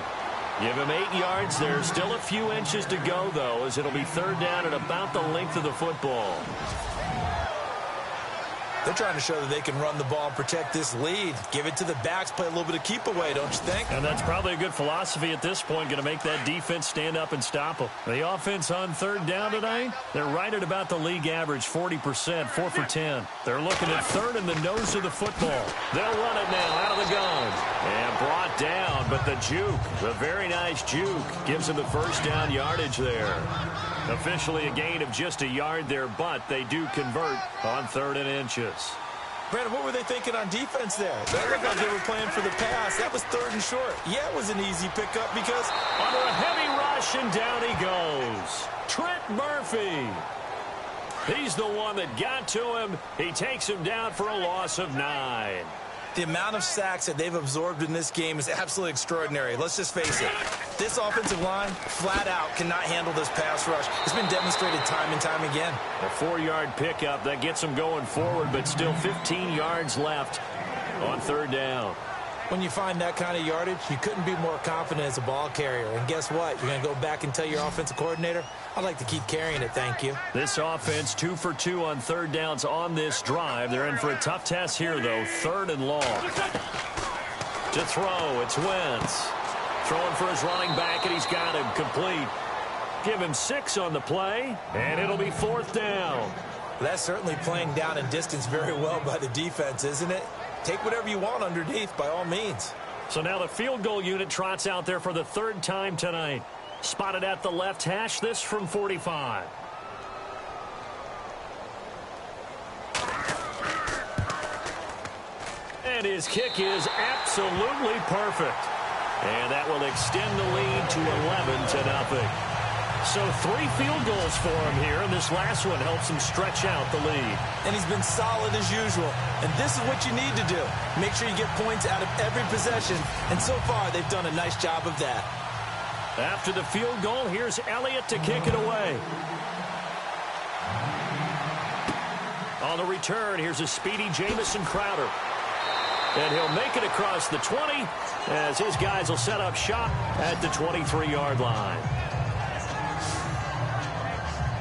Give him 8 yards. There's still a few inches to go, though, as it'll be 3rd down at about the length of the football. They're trying to show that they can run the ball and protect this lead. Give it to the backs, play a little bit of keep away, don't you think? And that's probably a good philosophy at this point, going to make that defense stand up and stop them. The offense on 3rd down tonight, they're right at about the league average, 40%, 4 for 10. They're looking at 3rd in the nose of the football. They'll run it now out of the gun. And brought down, but the juke, the very nice juke, gives them the first down yardage there. Officially a gain of just a yard there, but they do convert on 3rd and inches. Brandon, what were they thinking on defense there? That looked like they were playing for the pass. That was 3rd and short. Yeah, it was an easy pickup because under a heavy rush, and down he goes. Trent Murphy. He's the one that got to him. He takes him down for a loss of 9. The amount of sacks that they've absorbed in this game is absolutely extraordinary. Let's just face it. This offensive line, flat out, cannot handle this pass rush. It's been demonstrated time and time again. A 4-yard pickup that gets them going forward, but still 15 yards left on 3rd down. When you find that kind of yardage, you couldn't be more confident as a ball carrier. And guess what? You're going to go back and tell your offensive coordinator, I'd like to keep carrying it, thank you. This offense 2 for 2 on 3rd downs on this drive. They're in for a tough test here, though. 3rd and long. To throw, it's Wentz. Throwing for his running back, and he's got him complete. Give him 6 on the play, and it'll be 4th down. That's certainly playing down and distance very well by the defense, isn't it? Take whatever you want underneath, by all means. So now the field goal unit trots out there for the 3rd time tonight. Spotted at the left hash, this from 45. And his kick is absolutely perfect. And that will extend the lead to 11-0. So 3 field goals for him here, and this last one helps him stretch out the lead. And he's been solid as usual. And this is what you need to do. Make sure you get points out of every possession. And so far, they've done a nice job of that. After the field goal, here's Elliott to kick it away. On the return, here's a speedy Jamison Crowder. And he'll make it across the 20 as his guys will set up shop at the 23-yard line.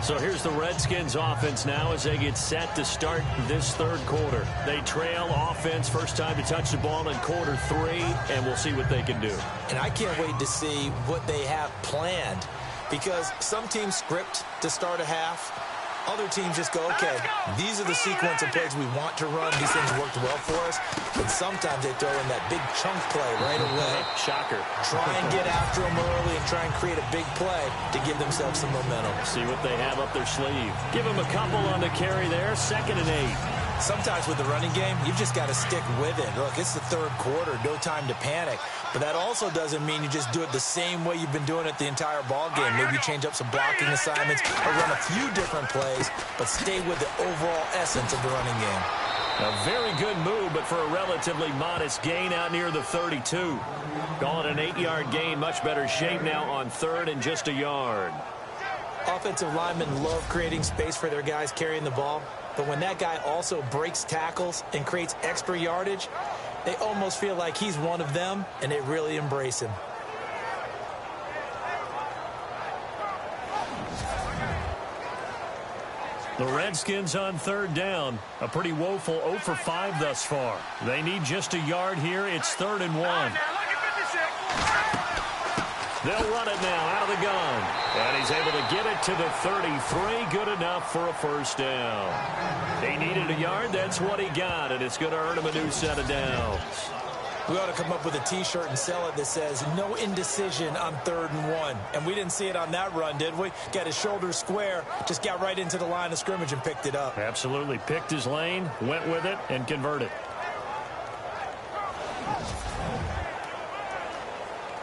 So here's the Redskins offense now as they get set to start this 3rd quarter. They trail offense, first time to touch the ball in quarter 3, and we'll see what they can do. And I can't wait to see what they have planned because some teams script to start a half. Other teams just go, okay, these are the sequence of plays we want to run. These things worked well for us. But sometimes they throw in that big chunk play right away. Shocker. Try and get after them early and try and create a big play to give themselves some momentum. See what they have up their sleeve. Give them a couple on the carry there. 2nd and 8. Sometimes with the running game, you've just got to stick with it. Look, it's the 3rd quarter, no time to panic. But that also doesn't mean you just do it the same way you've been doing it the entire ball game. Maybe you change up some blocking assignments or run a few different plays, but stay with the overall essence of the running game. A very good move, but for a relatively modest gain out near the 32. Call it an 8-yard gain, much better shape now on 3rd and just a yard. Offensive linemen love creating space for their guys carrying the ball. But when that guy also breaks tackles and creates extra yardage, they almost feel like he's one of them, and they really embrace him. The Redskins on 3rd down. A pretty woeful 0 for 5 thus far. They need just a yard here. It's 3rd and 1. They'll run it now out of the gun. And he's able to get it to the 33. Good enough for a first down. He needed a yard. That's what he got. And it's going to earn him a new set of downs. We ought to come up with a T-shirt and sell it that says, no indecision on 3rd and 1. And we didn't see it on that run, did we? Got his shoulders square, just got right into the line of scrimmage and picked it up. Absolutely. Picked his lane, went with it, and converted.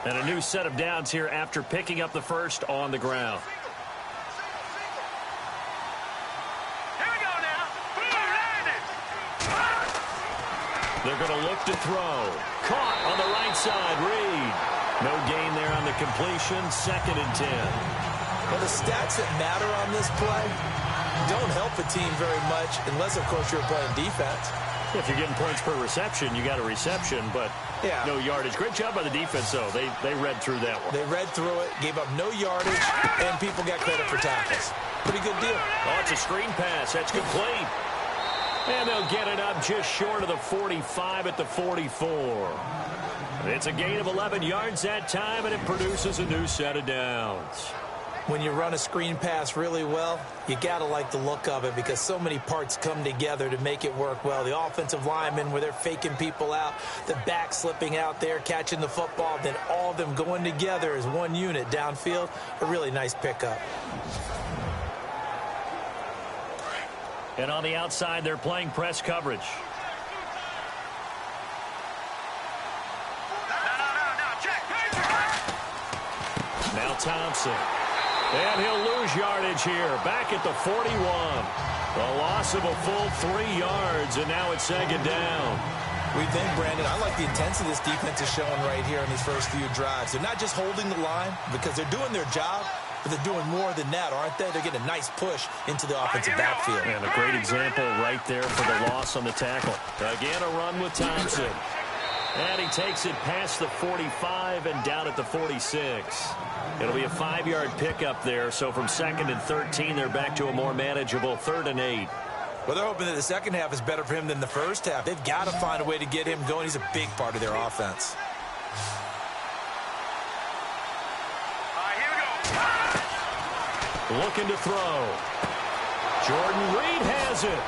And a new set of downs here after picking up the first on the ground. They're going to look to throw. Caught on the right side, Reed. No gain there on the completion, 2nd and 10. Well, the stats that matter on this play don't help a team very much unless, of course, you're playing defense. If you're getting points per reception, you got a reception, but no yardage. Great job by the defense, though. They read through that one. They read through it, gave up no yardage, and people got credit for tackles. Pretty good deal. Oh, it's a screen pass. That's complete. And they'll get it up just short of the 45 at the 44. It's a gain of 11 yards that time, and it produces a new set of downs. When you run a screen pass really well, you got to like the look of it because so many parts come together to make it work well. The offensive linemen, where they're faking people out, the back slipping out there, catching the football, then all of them going together as one unit downfield. A really nice pickup. And on the outside, they're playing press coverage. Now Thompson. And he'll lose yardage here. Back at the 41. A loss of a full 3 yards, and now it's 2nd down. We think, Brandon, I like the intensity this defense is showing right here in these first few drives. They're not just holding the line because they're doing their job, but they're doing more than that, aren't they? They're getting a nice push into the offensive backfield. And a great example right there for the loss on the tackle. Again, a run with Thompson. And he takes it past the 45 and down at the 46. It'll be a 5-yard pickup there. So from 2nd and 13, they're back to a more manageable 3rd and 8. Well, they're hoping that the second half is better for him than the first half. They've got to find a way to get him going. He's a big part of their offense. Looking to throw. Jordan Reed has it.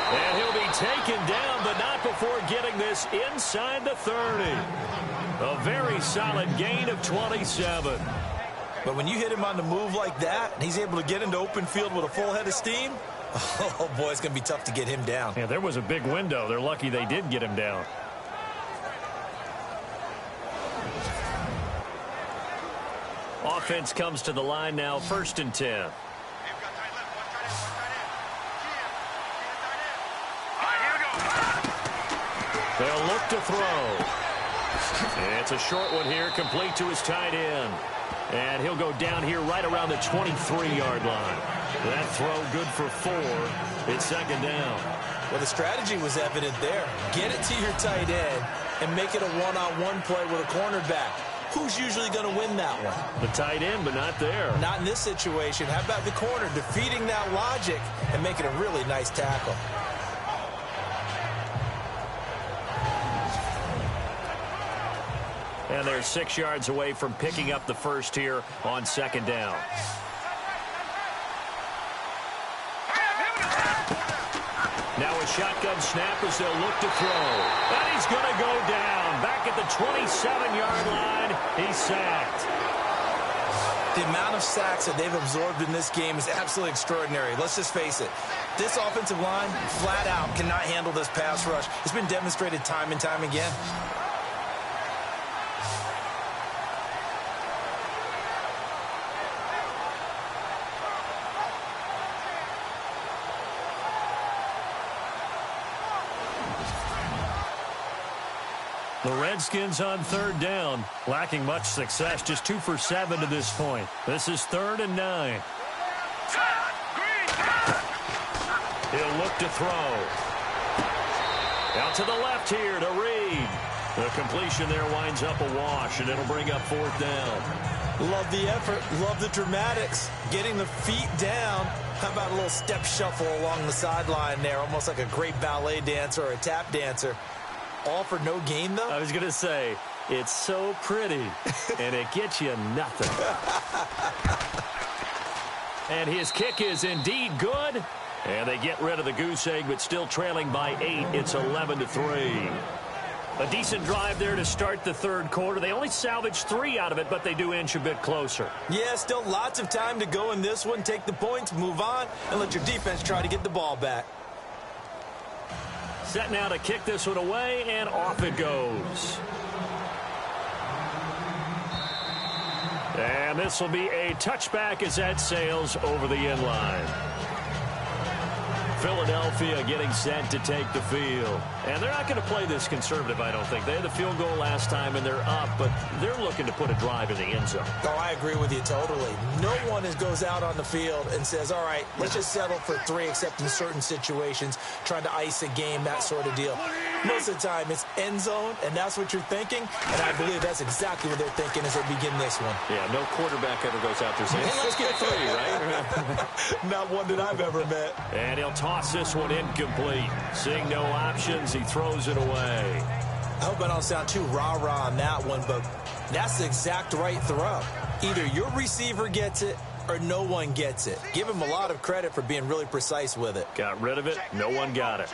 And he'll be taken down, but not before getting this inside the 30. A very solid gain of 27. But when you hit him on the move like that, and he's able to get into open field with a full head of steam, oh, boy, it's going to be tough to get him down. Yeah, there was a big window. They're lucky they did get him down. Offense comes to the line now, 1st and 10. They'll look to throw. And it's a short one here, complete to his tight end. And he'll go down here right around the 23-yard line. That throw good for 4. It's 2nd down. Well, the strategy was evident there. Get it to your tight end and make it a one-on-one play with a cornerback. Who's usually going to win that one? The tight end, but not there. Not in this situation. How about the corner defeating that logic and making a really nice tackle? And they're 6 yards away from picking up the first here on 2nd down. Now a shotgun snap as they'll look to throw. And he's going to go down. Back at the 27-yard line, he's sacked. The amount of sacks that they've absorbed in this game is absolutely extraordinary. Let's just face it. This offensive line, flat out, cannot handle this pass rush. It's been demonstrated time and time again. The Redskins on 3rd down, lacking much success, just 2 for 7 to this point. This is 3rd and 9. He'll look to throw. Out to the left here to Reed. The completion there winds up a wash, and it'll bring up 4th down. Love the effort, love the dramatics. Getting the feet down. How about a little step shuffle along the sideline there, almost like a great ballet dancer or a tap dancer. All for no gain, though? I was going to say, It's so pretty, and it gets you nothing. And his kick is indeed good. And they get rid of the goose egg, but still trailing by 8. It's 11-3. A decent drive there to start the third quarter. They only salvaged 3 out of it, but they do inch a bit closer. Yeah, still lots of time to go in this one. Take the points, move on, and let your defense try to get the ball back. Set now to kick this one away, and off it goes. And this will be a touchback as that sails over the end line. Philadelphia getting set to take the field. And they're not going to play this conservative, I don't think. They had the field goal last time, and they're up, but they're looking to put a drive in the end zone. Oh, I agree with you totally. No one goes out on the field and says, all right, let's just settle for 3, except in certain situations, trying to ice a game, that sort of deal. Most of the time, it's end zone, and that's what you're thinking, and I believe that's exactly what they're thinking as they begin this one. Yeah, no quarterback ever goes out there saying, hey, let's get 3, right? Not one that I've ever met. And he'll toss this one incomplete. Seeing no options, he throws it away. I hope I don't sound too rah-rah on that one, but that's the exact right throw. Either your receiver gets it or no one gets it. Give him a lot of credit for being really precise with it. Got rid of it. No one got it.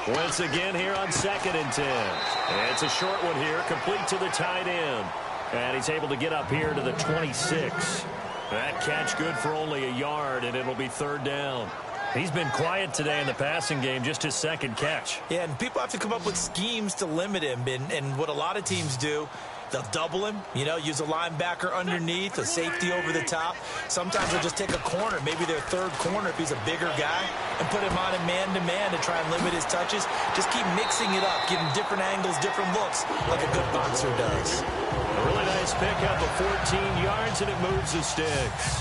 Once again here on 2nd and 10. And it's a short one here, complete to the tight end. And he's able to get up here to the 26. That catch good for only a yard, and it'll be 3rd down. He's been quiet today in the passing game, just his 2nd catch. Yeah, and people have to come up with schemes to limit him. And what a lot of teams do, they'll double him, use a linebacker underneath, a safety over the top. Sometimes they'll just take a corner, maybe their 3rd corner if he's a bigger guy, and put him on a man-to-man to try and limit his touches. Just keep mixing it up, give him different angles, different looks, like a good boxer does. A really nice pickup of 14 yards, and it moves the sticks.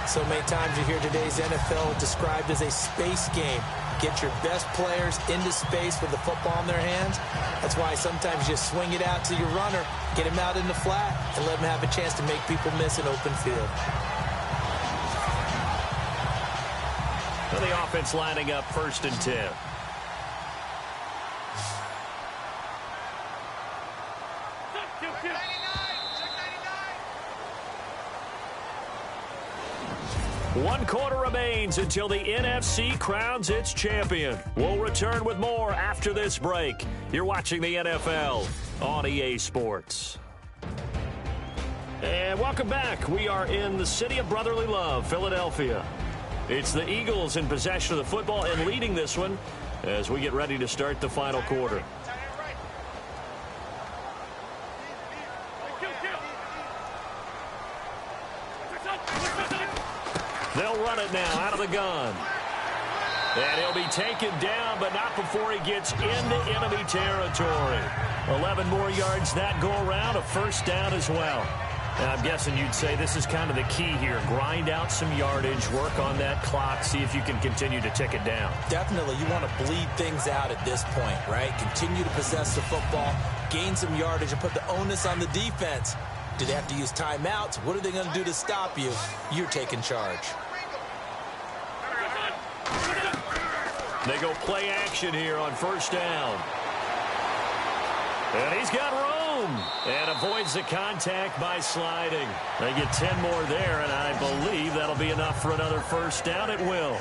So many times you hear today's NFL described as a space game. Get your best players into space with the football in their hands. That's why sometimes you just swing it out to your runner, get him out in the flat, and let him have a chance to make people miss an open field. And the offense lining up 1st and 10. One quarter remains until the NFC crowns its champion. We'll return with more after this break. You're watching the NFL on EA Sports. And welcome back. We are in the city of brotherly love, Philadelphia. It's the Eagles in possession of the football and leading this one as we get ready to start the final quarter. They'll run it now out of the gun. And he'll be taken down, but not before he gets into enemy territory. 11 more yards that go around, a 1st down as well. And I'm guessing you'd say this is kind of the key here. Grind out some yardage, work on that clock, see if you can continue to tick it down. Definitely. You want to bleed things out at this point, right? Continue to possess the football, gain some yardage, and put the onus on the defense. Do they have to use timeouts? What are they going to do to stop you? You're taking charge. They go play action here on 1st down. And he's got room and avoids the contact by sliding. They get 10 more there, and I believe that'll be enough for another 1st down. It will.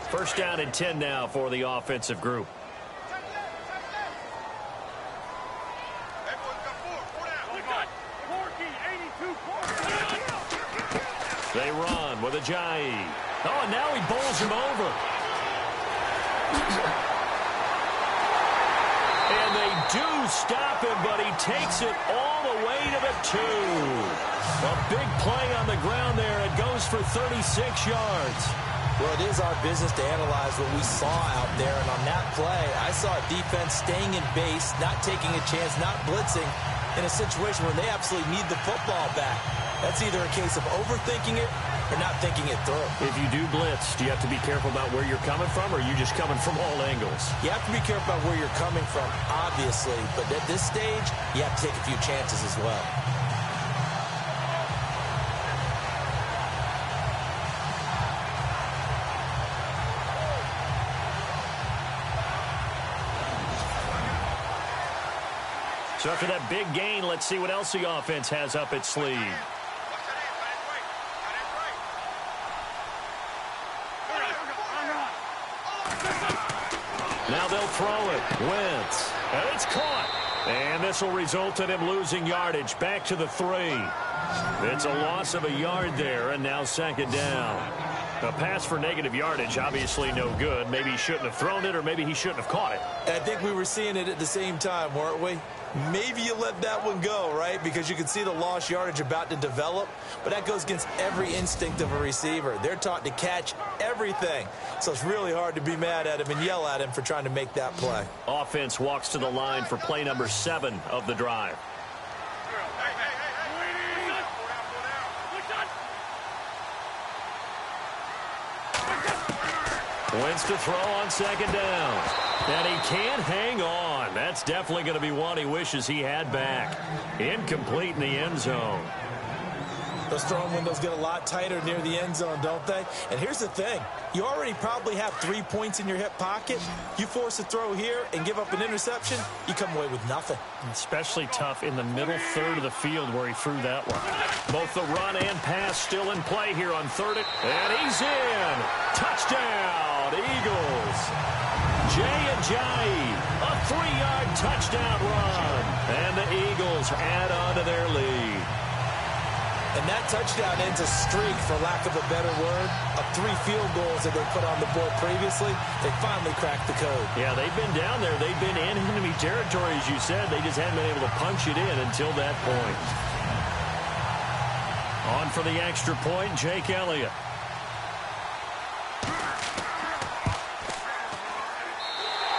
First down and 10 now for the offensive group. They run with Ajayi. Oh, and now he bowls him over. And they do stop him, but he takes it all the way to the 2. A big play on the ground there. It goes for 36 yards. Well, it is our business to analyze what we saw out there. And on that play, I saw a defense staying in base, not taking a chance, not blitzing in a situation where they absolutely need the football back. That's either a case of overthinking it or not thinking it through. If you do blitz, do you have to be careful about where you're coming from, or are you just coming from all angles? You have to be careful about where you're coming from, obviously, but at this stage, you have to take a few chances as well. So after that big gain, let's see what else the offense has up its sleeve. Now they'll throw it. Wentz. And it's caught. And this will result in him losing yardage. Back to the 3. It's a loss of a yard there, and now second down. A pass for negative yardage, obviously no good. Maybe he shouldn't have thrown it, or maybe he shouldn't have caught it. I think we were seeing it at the same time, weren't we? Maybe you let that one go, right? Because you can see the lost yardage about to develop. But that goes against every instinct of a receiver. They're taught to catch everything. So it's really hard to be mad at him and yell at him for trying to make that play. Offense walks to the line for play number 7 of the drive. Wentz to throw on second down. And he can't hang on. That's definitely going to be one he wishes he had back. Incomplete in the end zone. Those throwing windows get a lot tighter near the end zone, don't they? And here's the thing. You already probably have 3 points in your hip pocket. You force a throw here and give up an interception, you come away with nothing. Especially tough in the middle third of the field where he threw that one. Both the run and pass still in play here on third. And he's in. Touchdown, Eagles. Jay Ajayi, a 3-yard touchdown run. And the Eagles add on to their lead. And that touchdown ends a streak, for lack of a better word, of 3 field goals that they put on the board previously. They finally cracked the code. Yeah, they've been down there. They've been in enemy territory, as you said. They just hadn't been able to punch it in until that point. On for the extra point, Jake Elliott.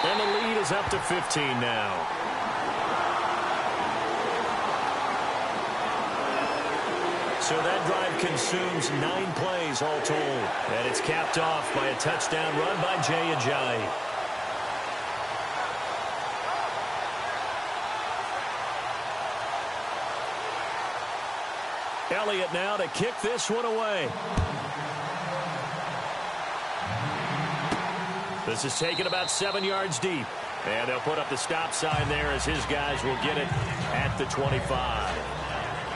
And the lead is up to 15 now. So that drive consumes 9 plays all told. And it's capped off by a touchdown run by Jay Ajayi. Elliott now to kick this one away. This is taken about 7 yards deep. And they'll put up the stop sign there as his guys will get it at the 25.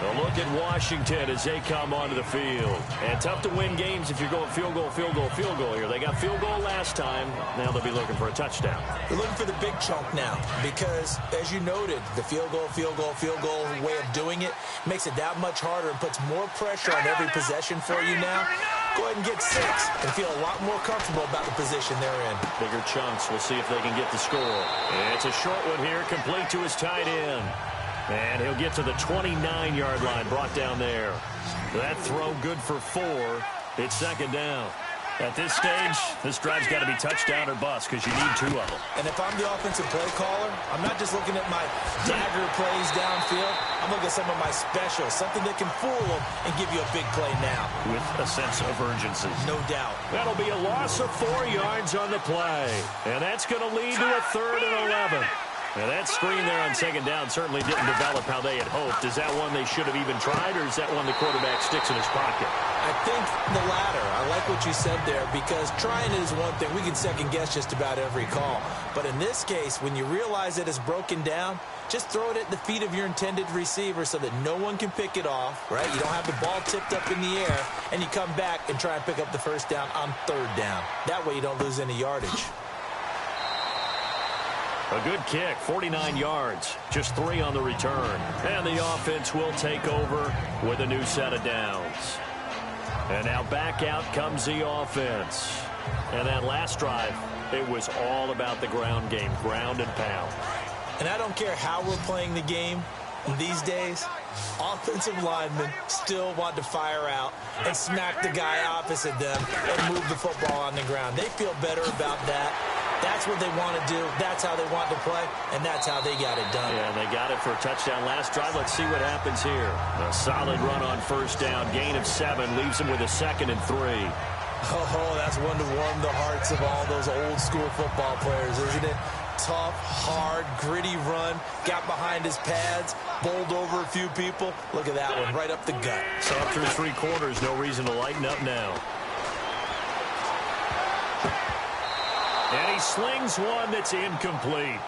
A look at Washington as they come onto the field. And tough to win games if you're going field goal, field goal, field goal here. They got field goal last time. Now they'll be looking for a touchdown. They're looking for the big chunk now because, as you noted, the field goal, field goal, field goal way of doing it makes it that much harder and puts more pressure on every possession for you now. Go ahead and get 6 and feel a lot more comfortable about the position they're in. Bigger chunks. We'll see if they can get the score. It's a short one here, complete to his tight end. And he'll get to the 29-yard line, brought down there. That throw good for 4. It's second down. At this stage, this drive's got to be touchdown or bust because you need 2 of them. And if I'm the offensive play caller, I'm not just looking at my dagger plays downfield. I'm looking at some of my specials, something that can fool them and give you a big play now. With a sense of urgency. No doubt. That'll be a loss of 4 yards on the play. And that's going to lead to a 3rd and 11. Now that screen there on second down certainly didn't develop how they had hoped. Is that one they should have even tried, or is that one the quarterback sticks in his pocket? I think the latter. I like what you said there, because trying it is one thing. We can second-guess just about every call. But in this case, when you realize that it's broken down, just throw it at the feet of your intended receiver so that no one can pick it off, right? You don't have the ball tipped up in the air, and you come back and try and pick up the first down on 3rd down. That way you don't lose any yardage. A good kick, 49 yards, just 3 on the return. And the offense will take over with a new set of downs. And now back out comes the offense. And that last drive, it was all about the ground game, ground and pound. And I don't care how we're playing the game these days, offensive linemen still want to fire out and smack the guy opposite them and move the football on the ground. They feel better about that That's what they want to do. That's how they want to play, and that's how they got it done. Yeah, and they got it for a touchdown last drive. Let's see what happens here. A solid run on first down. Gain of 7 leaves them with a 2nd and 3. Oh, that's one to warm the hearts of all those old-school football players, isn't it? Tough, hard, gritty run. Got behind his pads, bowled over a few people. Look at that one, right up the gut. So through 3 quarters, no reason to lighten up now. And he slings one that's incomplete.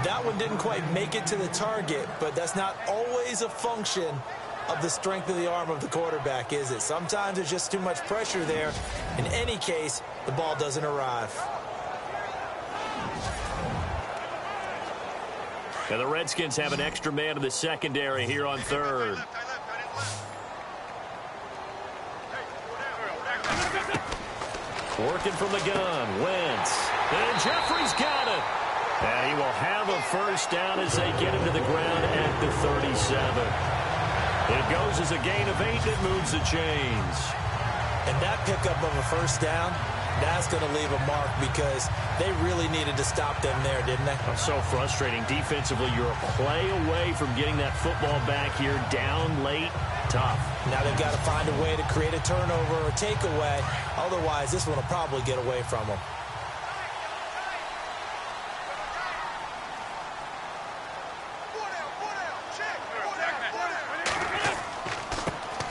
That one didn't quite make it to the target, but that's not always a function of the strength of the arm of the quarterback, is it? Sometimes there's just too much pressure there. In any case, the ball doesn't arrive. And the Redskins have an extra man in the secondary here on 3rd. Working from the gun, Wentz. And Jeffrey's got it. And he will have a first down as they get him to the ground at the 37. It goes as a gain of 8 that moves the chains. And that pickup of a first down, that's going to leave a mark because they really needed to stop them there, didn't they? So frustrating. Defensively, you're a play away from getting that football back here down late. Tough. Now they've got to find a way to create a turnover or takeaway. Otherwise, this one will probably get away from them.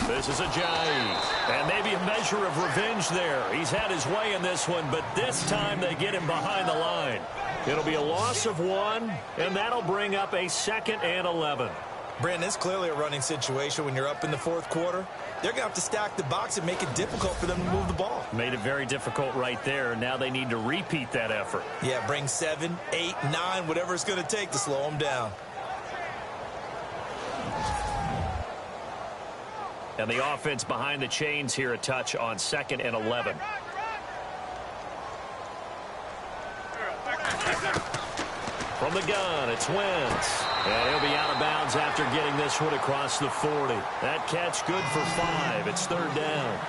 This is a giant. And maybe a measure of revenge there. He's had his way in this one, but this time they get him behind the line. It'll be a loss of 1, and that'll bring up a 2nd and 11. Brandon, it's clearly a running situation when you're up in the 4th quarter. They're going to have to stack the box and make it difficult for them to move the ball. Made it very difficult right there. Now they need to repeat that effort. Yeah, bring 7, 8, 9, whatever it's going to take to slow them down. And the offense behind the chains here, a touch on 2nd and 11. From the gun, it's Wentz. And he'll be out of bounds after getting this one across the 40. That catch good for 5. It's 3rd down.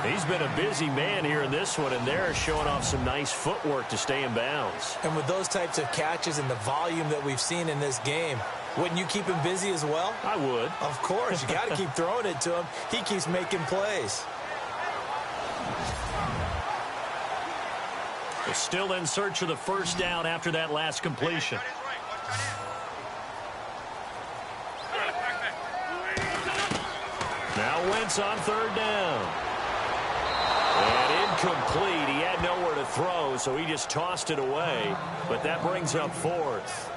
He's been a busy man here in this one, and they're showing off some nice footwork to stay in bounds. And with those types of catches and the volume that we've seen in this game, wouldn't you keep him busy as well? I would. Of course. You got to keep throwing it to him. He keeps making plays. They're still in search of the first down after that last completion. Now Wentz on 3rd down. And incomplete. He had nowhere to throw, so he just tossed it away. But that brings up 4th.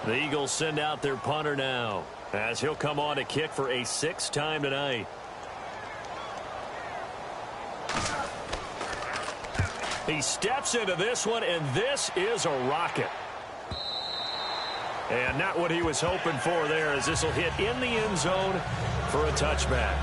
The Eagles send out their punter now, as he'll come on to kick for a 6th time tonight. He steps into this one, and this is a rocket. And not what he was hoping for there, as this will hit in the end zone for a touchback.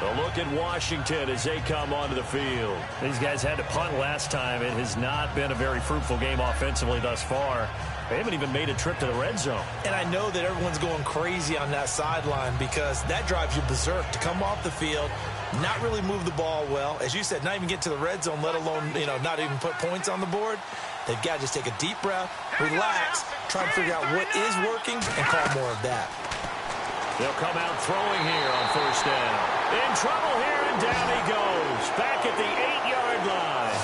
A look at Washington as they come onto the field. These guys had to punt last time. It has not been a very fruitful game offensively thus far. They haven't even made a trip to the red zone. And I know that everyone's going crazy on that sideline because that drives you berserk to come off the field, not really move the ball well. As you said, not even get to the red zone, let alone, not even put points on the board. They've got to just take a deep breath, relax, try and figure out what is working, and call more of that. They'll come out throwing here on first down. In trouble here, and down he goes. Back at the 8-yard line.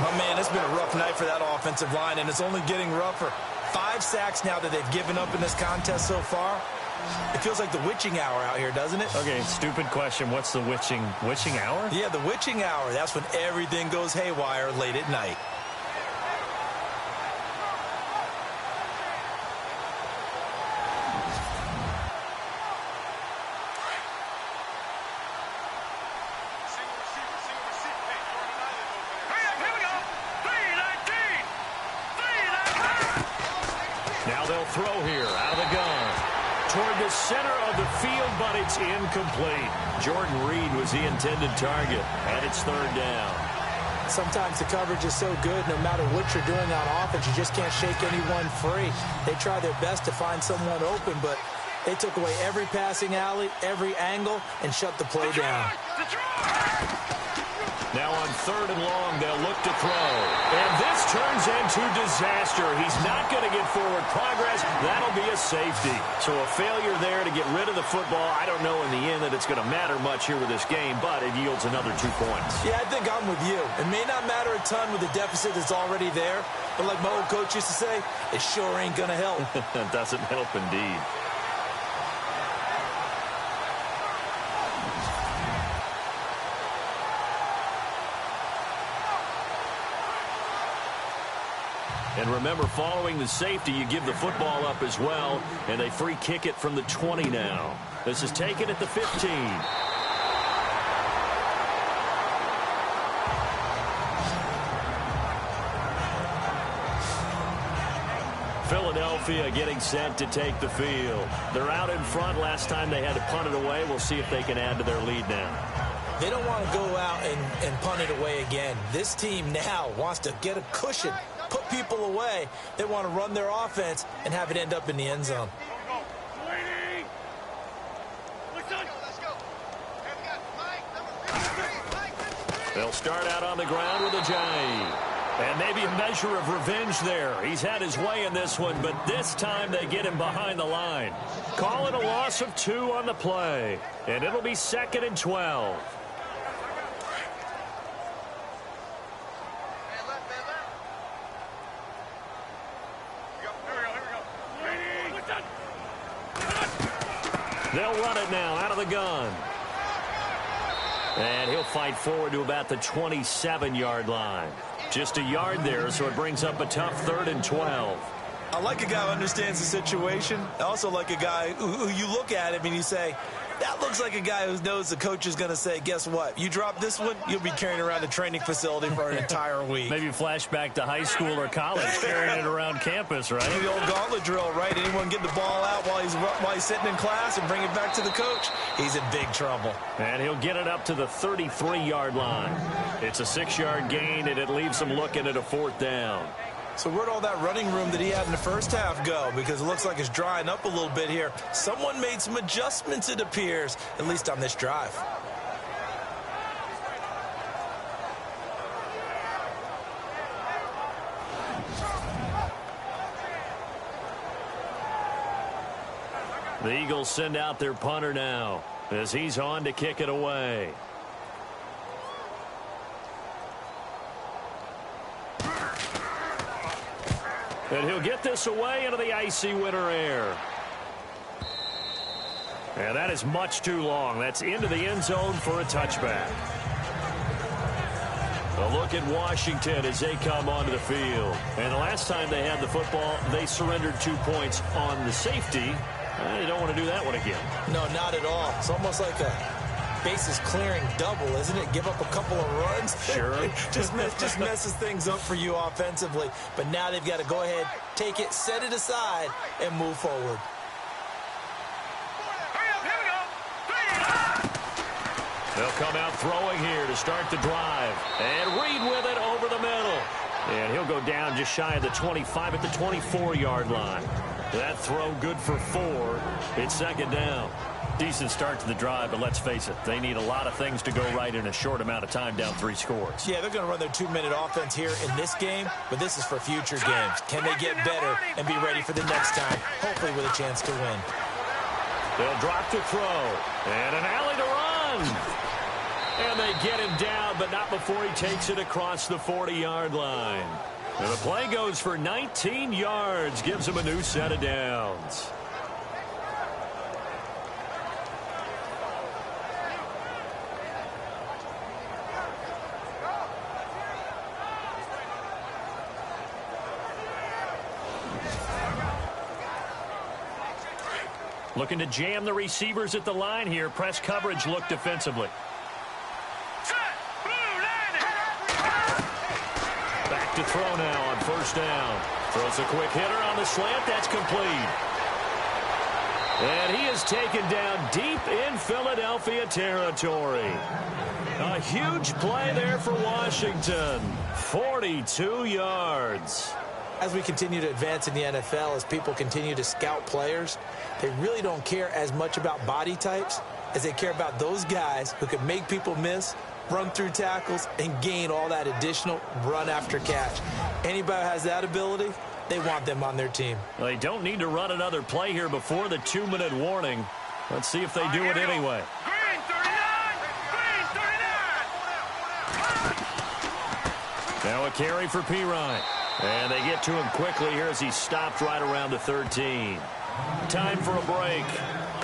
My man, it's been a rough night for that offensive line, and it's only getting rougher. 5 sacks now that they've given up in this contest so far. It feels like the witching hour out here, doesn't it? Okay, stupid question. What's the witching hour? Yeah, the witching hour. That's when everything goes haywire late at night. Throw here out of the gun toward the center of the field, but it's incomplete. Jordan Reed was the intended target, and it's 3rd down. Sometimes the coverage is so good, no matter what you're doing on offense, you just can't shake anyone free. They try their best to find someone open, but They took away every passing alley, every angle, and shut the play down. Now on 3rd and long, they'll look to throw. And this turns into disaster. He's not going to get forward progress. That'll be a safety. So a failure there to get rid of the football. I don't know in the end that it's going to matter much here with this game, but it yields another 2 points. Yeah, I think I'm with you. It may not matter a ton with the deficit that's already there, but like my old coach used to say, it sure ain't going to help. It doesn't help indeed. And remember, following the safety, you give the football up as well, and they free kick it from the 20 now. This is taken at the 15. Philadelphia getting set to take the field. They're out in front. Last time they had to punt it away. We'll see if they can add to their lead now. They don't want to go out and punt it away again. This team now wants to get a cushion, put people away. They want to run their offense and have it end up in the end zone. They'll start out on the ground with a J. And maybe a measure of revenge there. He's had his way in this one, but this time they get him behind the line. Call it a loss of 2 on the play. And it'll be 2nd and 12. They'll run it now out of the gun. And he'll fight forward to about the 27-yard line. Just a yard there, so it brings up a tough 3rd and 12. I like a guy who understands the situation. I also like a guy who you look at him and you say, that looks like a guy who knows the coach is going to say, guess what? You drop this one, you'll be carrying around the training facility for an entire week. Maybe flashback to high school or college, carrying it around campus, right? The old gauntlet drill, right? Anyone get the ball out while he's sitting in class and bring it back to the coach, he's in big trouble. And he'll get it up to the 33-yard line. It's a 6-yard gain, and it leaves him looking at a 4th down. So where'd all that running room that he had in the first half go? Because it looks like it's drying up a little bit here. Someone made some adjustments, it appears, at least on this drive. The Eagles send out their punter now as he's on to kick it away. And he'll get this away into the icy winter air. And that is much too long. That's into the end zone for a touchback. A look at Washington as they come onto the field. And the last time they had the football, they surrendered 2 points on the safety. They don't want to do that one again. No, not at all. It's almost like a bases clearing double, isn't it? Give up a couple of runs. Sure. just messes things up for you offensively. But now they've got to go ahead, take it, set it aside, and move forward. They'll come out throwing here to start the drive. And Reed with it over the middle. And he'll go down just shy of the 25 at the 24-yard line. That throw good for 4. It's 2nd down. Decent start to the drive, but let's face it, they need a lot of things to go right in a short amount of time, down 3 scores. Yeah, they're going to run their 2-minute offense here in this game, but this is for future games. Can they get better and be ready for the next time, hopefully with a chance to win? They'll drop to throw, and an alley to run. And they get him down, but not before he takes it across the 40-yard line. And the play goes for 19 yards, gives him a new set of downs. Looking to jam the receivers at the line here. Press coverage look defensively. Back to throw now on 1st down. Throws a quick hitter on the slant. That's complete. And he is taken down deep in Philadelphia territory. A huge play there for Washington. 42 yards. As we continue to advance in the NFL, as people continue to scout players, they really don't care as much about body types as they care about those guys who can make people miss, run through tackles, and gain all that additional run after catch. Anybody who has that ability, they want them on their team. Well, they don't need to run another play here before the 2-minute warning. Let's see if they do it anyway. Green 39! Green 39! Now a carry for PHI. And they get to him quickly here as he stopped right around the 13. Time for a break.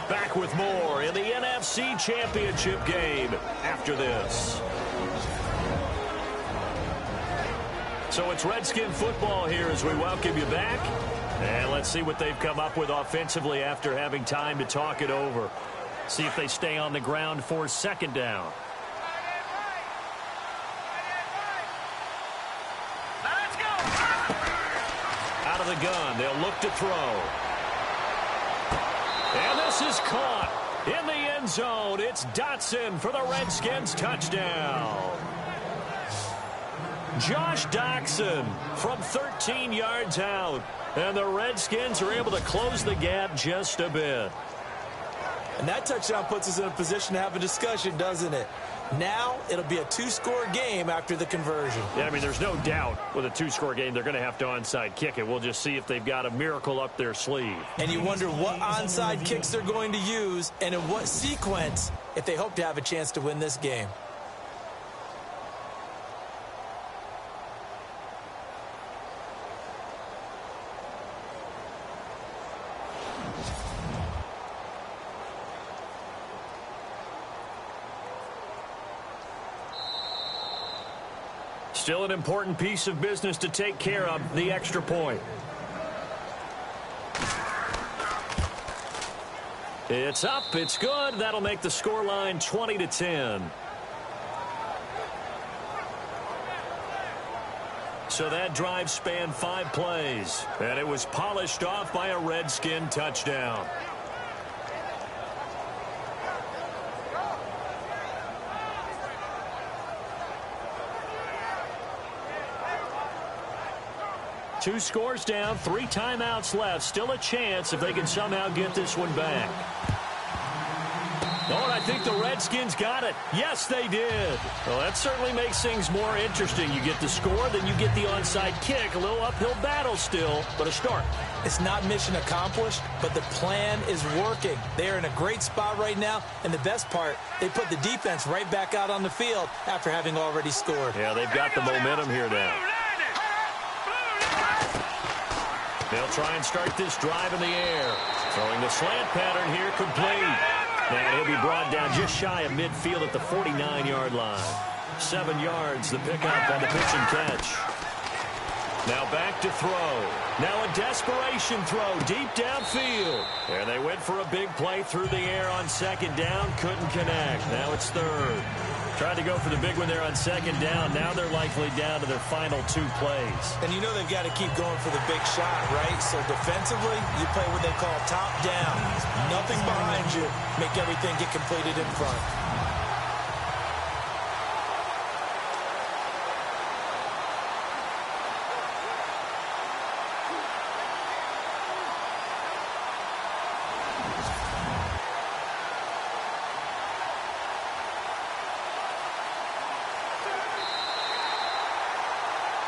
Back with more in the NFC Championship game after this. So it's Redskin football here as we welcome you back. And let's see what they've come up with offensively after having time to talk it over. See if they stay on the ground for second down. Let's go! Out of the gun, they'll look to throw. And this is caught in the end zone. It's Dotson for the Redskins touchdown. Josh Doctson from 13 yards out. And the Redskins are able to close the gap just a bit. And that touchdown puts us in a position to have a discussion, doesn't it? Now it'll be a two-score game after the conversion. Yeah, I mean, there's no doubt with a two-score game they're going to have to onside kick it. We'll just see if they've got a miracle up their sleeve. And you wonder what onside kicks they're going to use and in what sequence if they hope to have a chance to win this game. Still an important piece of business to take care of, the extra point. It's up, it's good. That'll make the scoreline 20-10. So that drive spanned 5 plays, and it was polished off by a Redskin touchdown. Two scores down, 3 timeouts left. Still a chance if they can somehow get this one back. Oh, and I think the Redskins got it. Yes, they did. Well, that certainly makes things more interesting. You get the score, then you get the onside kick. A little uphill battle still, but a start. It's not mission accomplished, but the plan is working. They're in a great spot right now, and the best part, they put the defense right back out on the field after having already scored. Yeah, they've got the momentum here now. They'll try and start this drive in the air. Throwing the slant pattern here, complete. And he'll be brought down just shy of midfield at the 49-yard line. 7 yards, the pickup on the pitch and catch. Now back to throw. Now a desperation throw deep downfield. And they went for a big play through the air on second down. Couldn't connect. Now it's third. Tried to go for the big one there on second down. Now they're likely down to their final 2 plays. And you know they've got to keep going for the big shot, right? So defensively, you play what they call top down. Nothing behind you. Make everything get completed in front.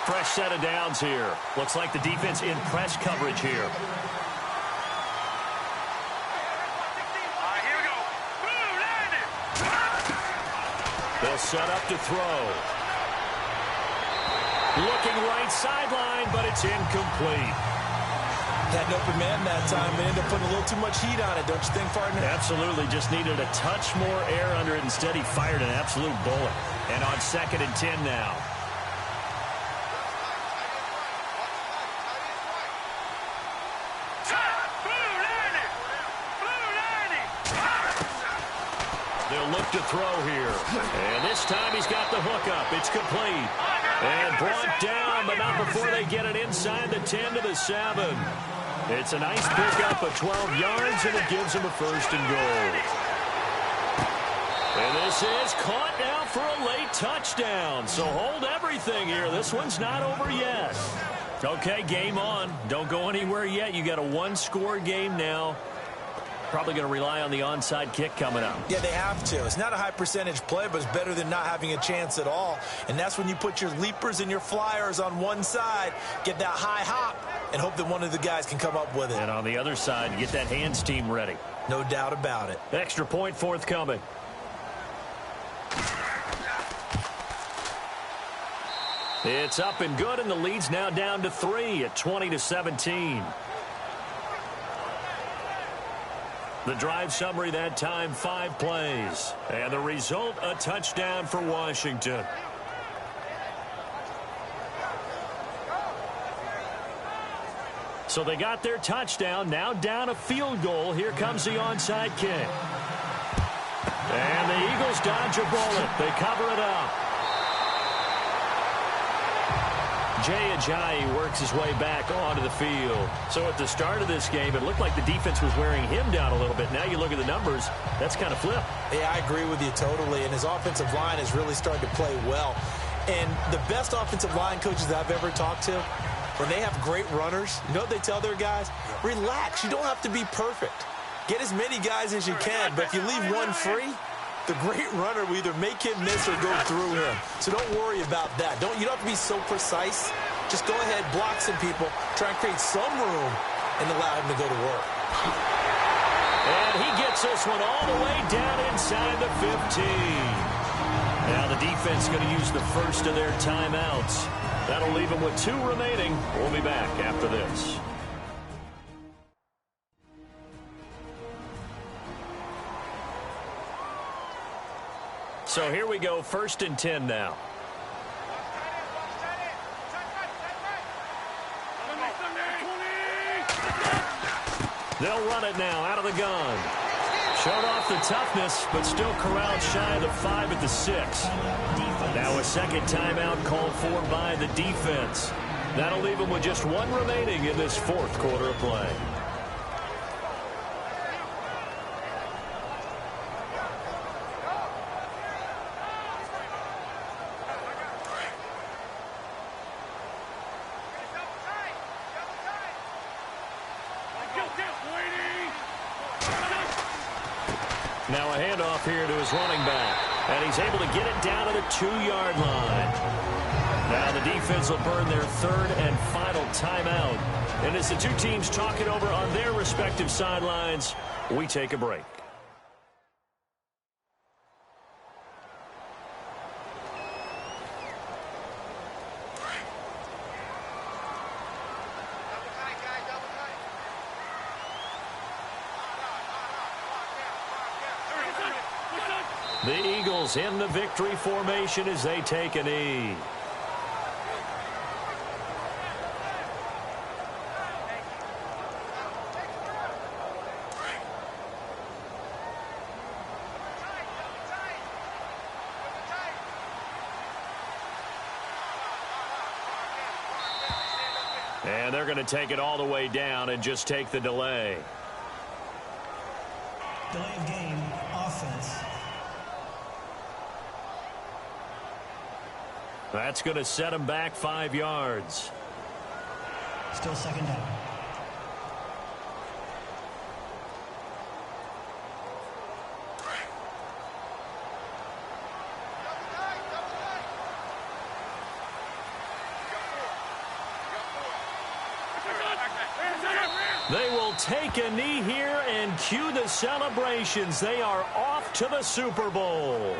Fresh set of downs here. Looks like the defense in press coverage here. Here we go. They'll set up to throw. Looking right sideline, but it's incomplete. Had an open man that time and ended up putting a little too much heat on it, don't you think, partner? Absolutely. Just needed a touch more air under it. Instead, he fired an absolute bullet. And on 2nd and 10 now. They'll look to throw here. And this time he's got the hook up. It's complete. And brought down, but not before they get it inside the 10 to the 7. It's a nice pickup of 12 yards, and it gives them a 1st and goal. And this is caught now for a late touchdown. So hold everything here. This one's not over yet. Okay, game on. Don't go anywhere yet. You got a one-score game now. Probably going to rely on the onside kick coming up. Yeah, they have to. It's not a high-percentage play, but it's better than not having a chance at all. And that's when you put your leapers and your flyers on one side, get that high hop, and hope that one of the guys can come up with it. And on the other side, get that hands team ready. No doubt about it. Extra point forthcoming. It's up and good, and the lead's now down to 3 at 20-17. The drive summary that time, 5 plays. And the result, a touchdown for Washington. So they got their touchdown, now down a field goal. Here comes the onside kick. And the Eagles dodge a bullet. They cover it up. Jay Ajayi works his way back onto the field. So at the start of this game, it looked like the defense was wearing him down a little bit. Now you look at the numbers, that's kind of flipped. Yeah, I agree with you totally. And his offensive line has really started to play well. And the best offensive line coaches that I've ever talked to, when they have great runners, you know what they tell their guys? Relax. You don't have to be perfect. Get as many guys as you can, but if you leave one free, the great runner will either make him miss or go through him. So don't worry about that. You don't have to be so precise. Just go ahead, block some people, try and create some room, and allow him to go to work. And he gets this one all the way down inside the 15. Now the defense going to use the first of their timeouts. That'll leave them with 2 remaining. We'll be back after this. So here we go, 1st and 10 now. They'll run it now out of the gun. Showed off the toughness, but still corralled shy of the 5 at the 6. Now a second timeout called for by the defense. That'll leave them with just 1 remaining in this 4th quarter of play. Now a handoff here to his running back. And he's able to get it down to the 2-yard line. Now the defense will burn their 3rd and final timeout. And as the two teams talk it over on their respective sidelines, we take a break. The Eagles in the victory formation as they take a knee. And they're going to take it all the way down and just take the delay. Delay of game, offense. That's going to set him back 5 yards. Still 2nd down. They will take a knee here and cue the celebrations. They are off to the Super Bowl.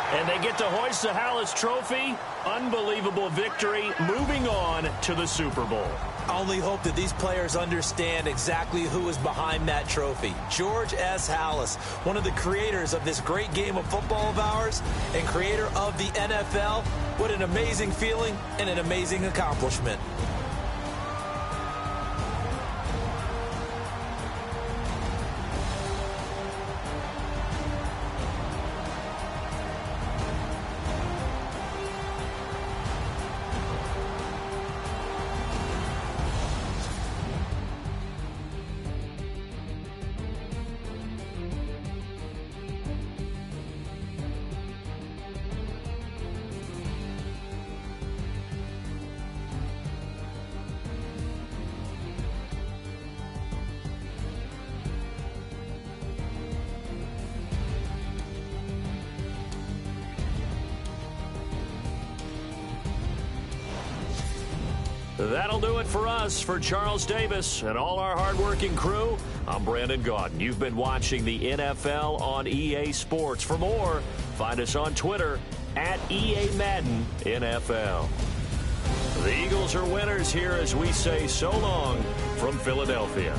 And they get to hoist the Hallis Trophy. Unbelievable victory. Moving on to the Super Bowl. I only hope that these players understand exactly who is behind that trophy. George S. Hallis, one of the creators of this great game of football of ours and creator of the NFL. What an amazing feeling and an amazing accomplishment. That'll do it for us. For Charles Davis and all our hardworking crew, I'm Brandon Gaudin. You've been watching the NFL on EA Sports. For more, find us on Twitter at EA Madden NFL. The Eagles are winners here as we say so long from Philadelphia.